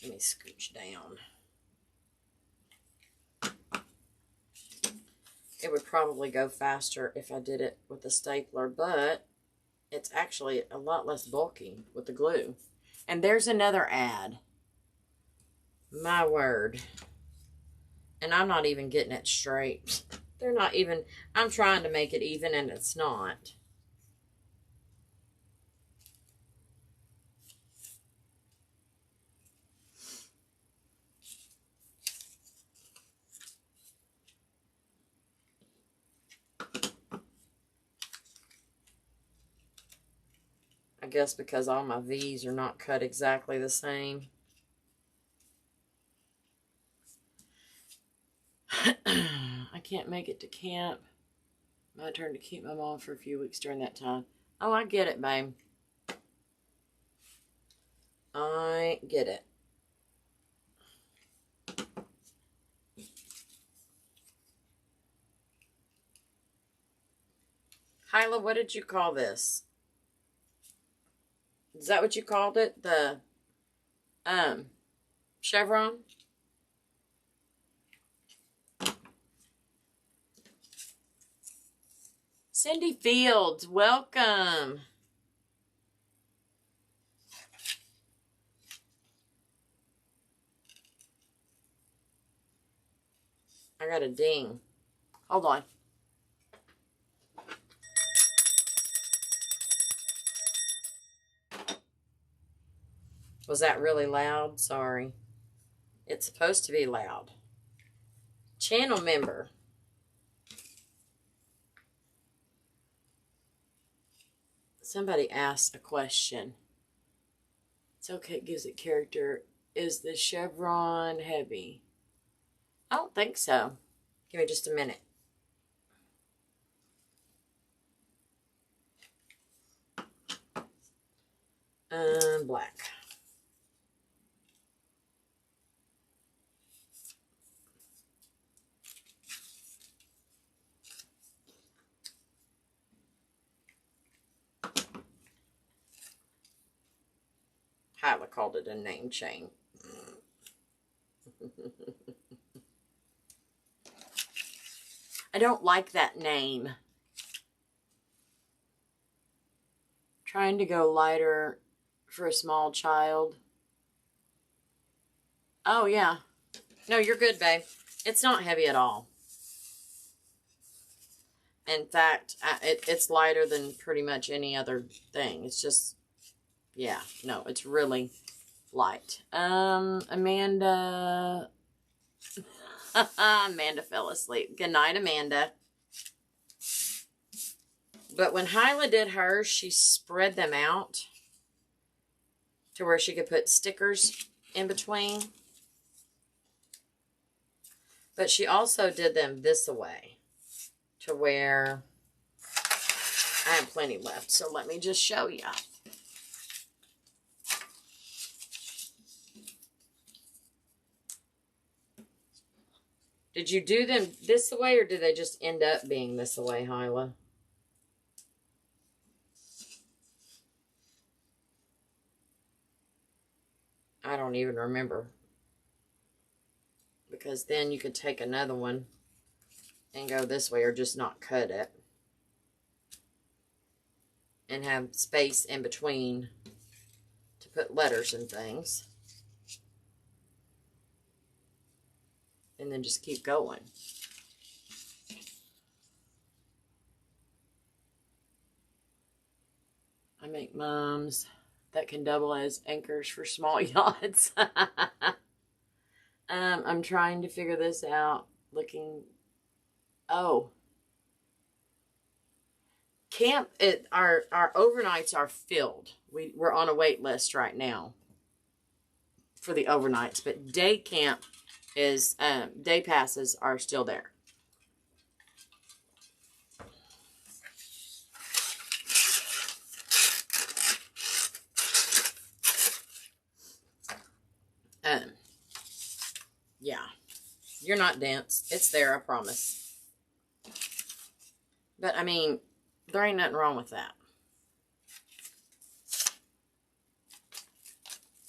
Speaker 1: Let me scooch down. It would probably go faster if I did it with a stapler, but it's actually a lot less bulky with the glue. And there's another ad. My word. And I'm not even getting it straight. They're not even, I'm trying to make it even and it's not. I guess because all my V's are not cut exactly the same. I can't make it to camp. My turn to keep my mom for a few weeks during that time. Oh, I get it, babe. I get it. Hyla, what did you call this? Is that what you called it? The chevron? Cindy Fields, welcome. I got a ding. Hold on. Was that really loud? Sorry. It's supposed to be loud. Channel member. Somebody asked a question. It's okay, it gives it character. Is the chevron heavy? I don't think so. Give me just a minute. Black. Hyla called it a name chain. I don't like that name. Trying to go lighter for a small child. Oh, yeah. No, you're good, babe. It's not heavy at all. In fact, it's lighter than pretty much any other thing. It's just, yeah, no, it's really light. Amanda. Amanda fell asleep. Good night, Amanda. But when Hyla did hers, she spread them out to where she could put stickers in between. But she also did them this way to where I have plenty left. So let me just show you. Did you do them this way or did they just end up being this way, Hyla? I don't even remember. Because then you could take another one and go this way or just not cut it. And have space in between to put letters and things. and then just keep going. I make mums that can double as anchors for small yachts. I'm trying to figure this out. Oh. Our overnights are filled. We're on a wait list right now for the overnights, but day camp is, day passes are still there. Yeah, you're not dense. It's there, I promise. But, I mean, there ain't nothing wrong with that.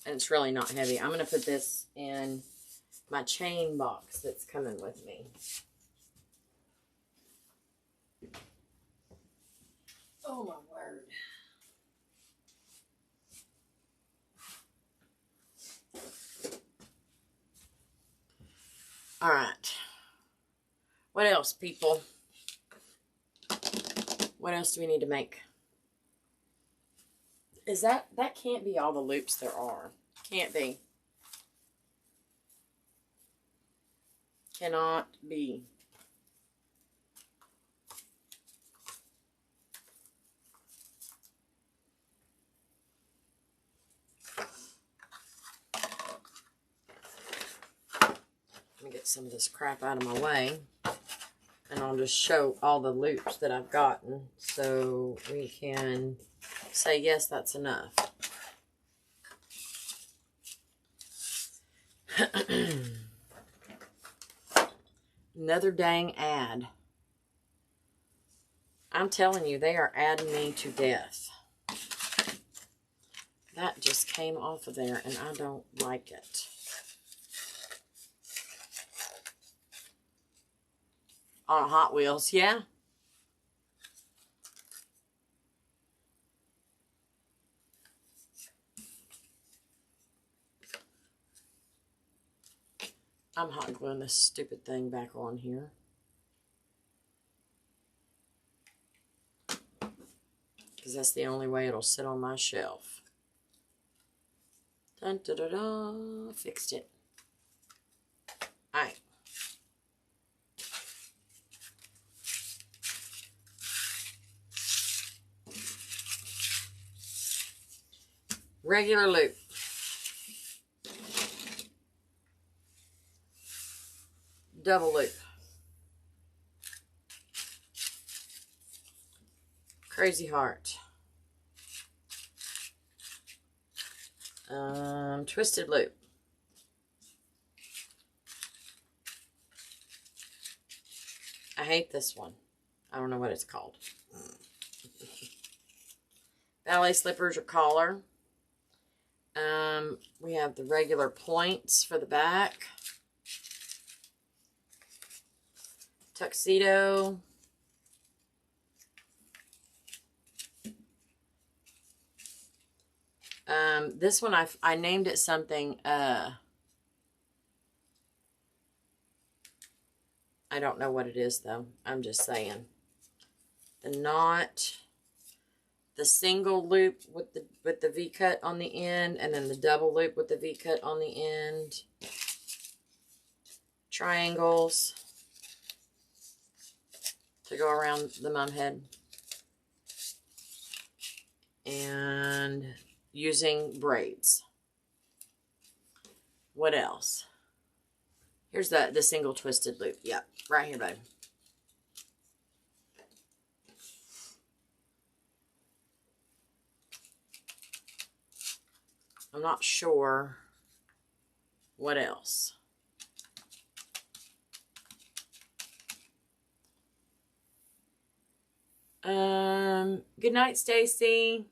Speaker 1: And it's really not heavy. I'm going to put this in my chain box that's coming with me. Oh, my word. All right. What else, people? What else do we need to make? Is that can't be all the loops there are. Can't be. Cannot be. Let me get some of this crap out of my way. And I'll just show all the loops that I've gotten so we can say, yes, that's enough. Another dang ad. I'm telling you, they are adding me to death. That just came off of there, and I don't like it. On Hot Wheels, yeah. I'm hot gluing this stupid thing back on here. Because that's the only way it'll sit on my shelf. Dun, da, da, da. Fixed it. Alright. Regular loop. Double loop. Crazy heart. Twisted loop. I hate this one. I don't know what it's called. Ballet slippers or collar. We have the regular points for the back. Tuxedo. This one I named it something, I don't know what it is though. I'm just saying. The knot, the single loop with the V-cut on the end, and then the double loop with the V-cut on the end. Triangles to go around the mum head. And using braids. What else? Here's the single twisted loop. Yep, right here, babe. I'm not sure what else. Good night, Stacy.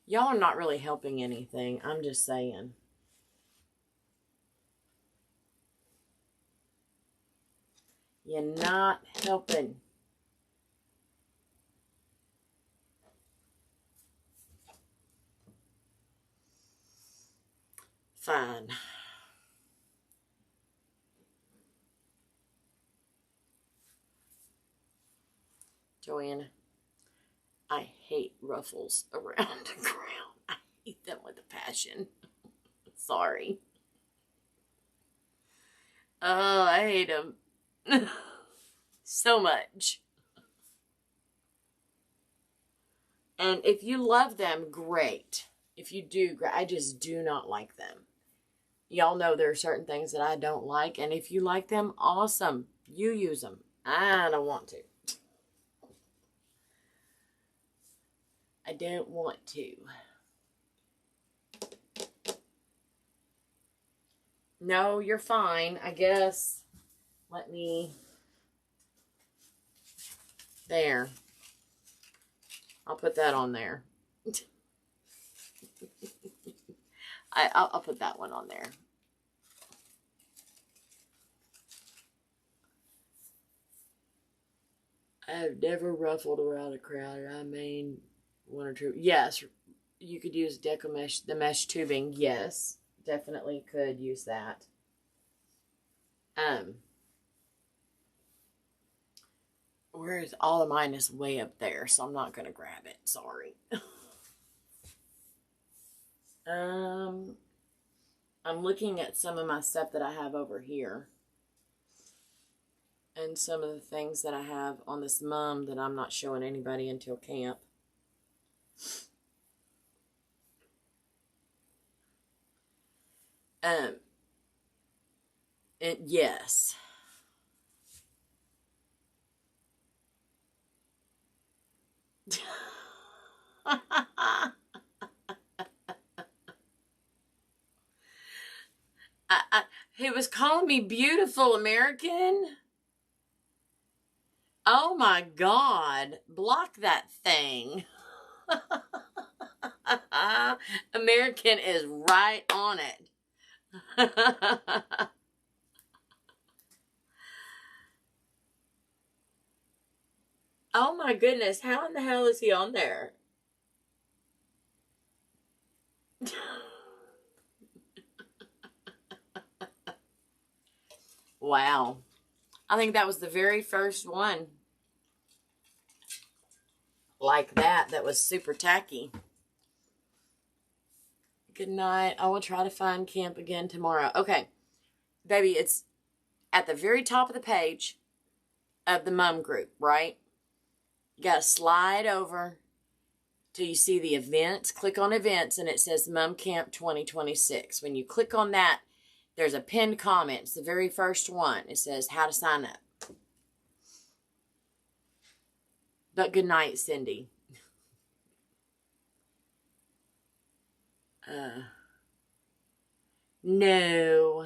Speaker 1: Y'all are not really helping anything. I'm just saying. You're not helping. Fine. Joanne, I hate ruffles around the crown. I hate them with a passion. Sorry. Oh, I hate them. So much. And if you love them, great. If you do, great. I just do not like them. Y'all know there are certain things that I don't like. And if you like them, awesome. You use them. I don't want to. I don't want to. No, you're fine, I guess. Let me... There. I'll put that on there. I'll put that one on there. I've never ruffled around a crowd. I mean, one or two. Yes, you could use deco mesh, the mesh tubing. Yes, definitely could use that. Whereas all of mine is way up there, so I'm not gonna grab it. Sorry. I'm looking at some of my stuff that I have over here. And some of the things that I have on this mum that I'm not showing anybody until camp. And yes. He was calling me beautiful American. Oh my God. Block that thing. American is right on it. Oh my goodness. How in the hell is he on there? Wow. I think that was the very first one like that was super tacky. Good night. I will try to find camp again tomorrow. Okay. Baby, it's at the very top of the page of the mum group, right? You got to slide over till you see the events. Click on events and it says Mum Camp 2026. When you click on that, there's a pinned comment. It's the very first one. It says how to sign up. But good night, Cindy. No.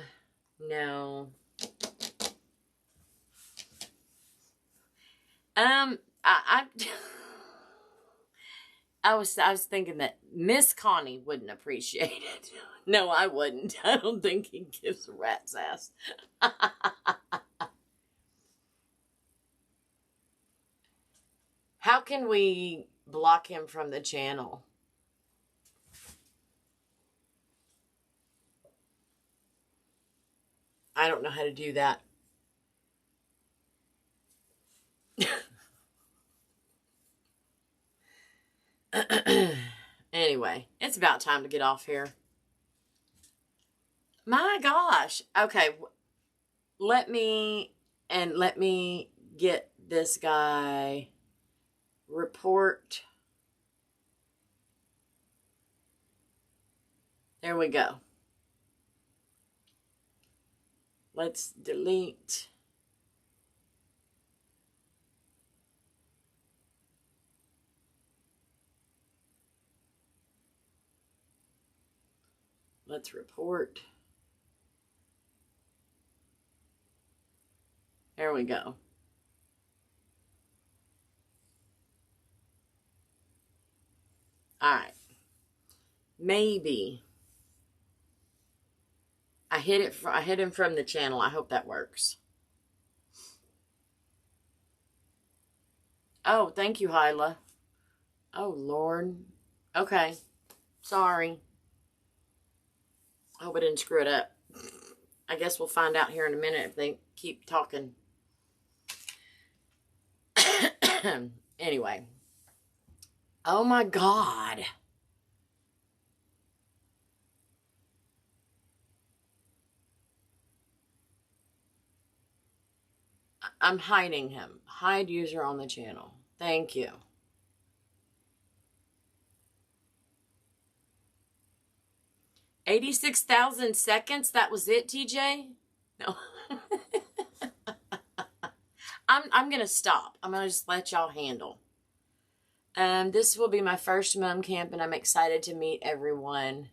Speaker 1: I was thinking that Miss Connie wouldn't appreciate it. No, I wouldn't. I don't think he gives a rat's ass. How can we block him from the channel? I don't know how to do that. Anyway, it's about time to get off here. My gosh. Okay. Let me get this guy report. There we go. Let's delete. Let's report. There we go. All right. Maybe I hid him from the channel. I hope that works. Oh, thank you, Hyla. Oh, Lord. Okay. Sorry. I hope I didn't screw it up. I guess we'll find out here in a minute if they keep talking. Anyway. Oh my God. I'm hiding him. Hide user on the channel. Thank you. $86,000 seconds? That was it, TJ? No. I'm going to stop. I'm going to just let y'all handle. This will be my first mom camp, and I'm excited to meet everyone.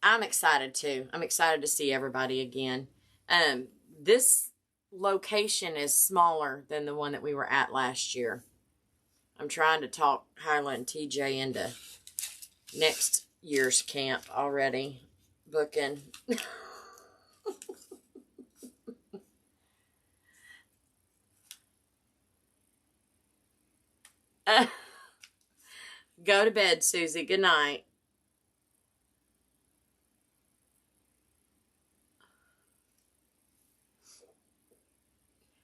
Speaker 1: I'm excited too. I'm excited to see everybody again. This location is smaller than the one that we were at last year. I'm trying to talk Hyla and TJ into next year's camp already. Booking. Go to bed, Susie. Good night.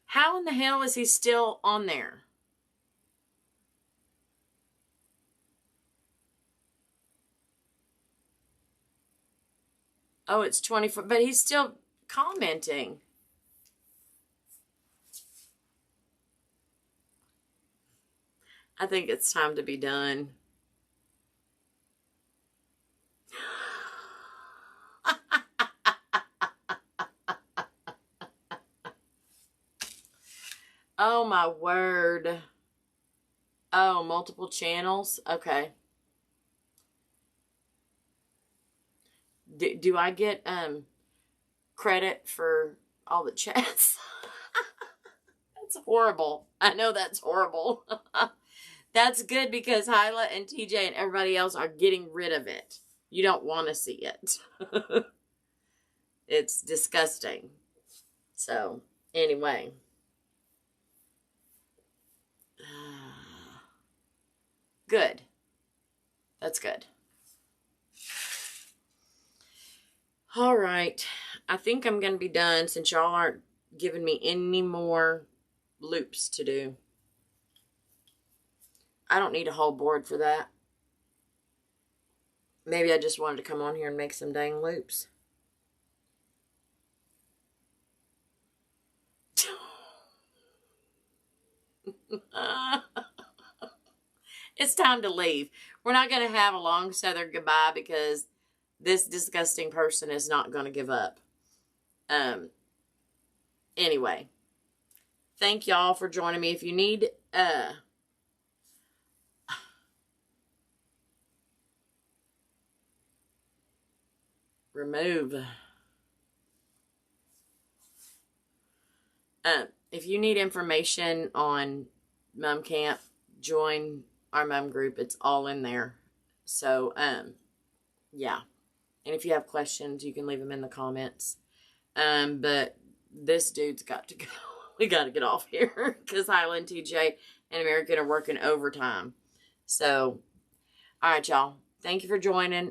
Speaker 1: How in the hell is he still on there? Oh, it's 24, but he's still commenting. I think it's time to be done. Oh my word. Oh, multiple channels? Okay. Do I get credit for all the chats? That's horrible. I know that's horrible. That's good because Hyla and TJ and everybody else are getting rid of it. You don't want to see it. It's disgusting. So, anyway. Good. That's good. All right. I think I'm going to be done since y'all aren't giving me any more loops to do. I don't need a whole board for that. Maybe I just wanted to come on here and make some dang loops. It's time to leave. We're not going to have a long southern goodbye because this disgusting person is not going to give up. Anyway. Thank y'all for joining me. If you need, remove. If you need information on Mom Camp, join our mom group. It's all in there. So, yeah. And if you have questions, you can leave them in the comments. But this dude's got to go. We got to get off here because Highland, TJ, and American are working overtime. So, all right, y'all. Thank you for joining.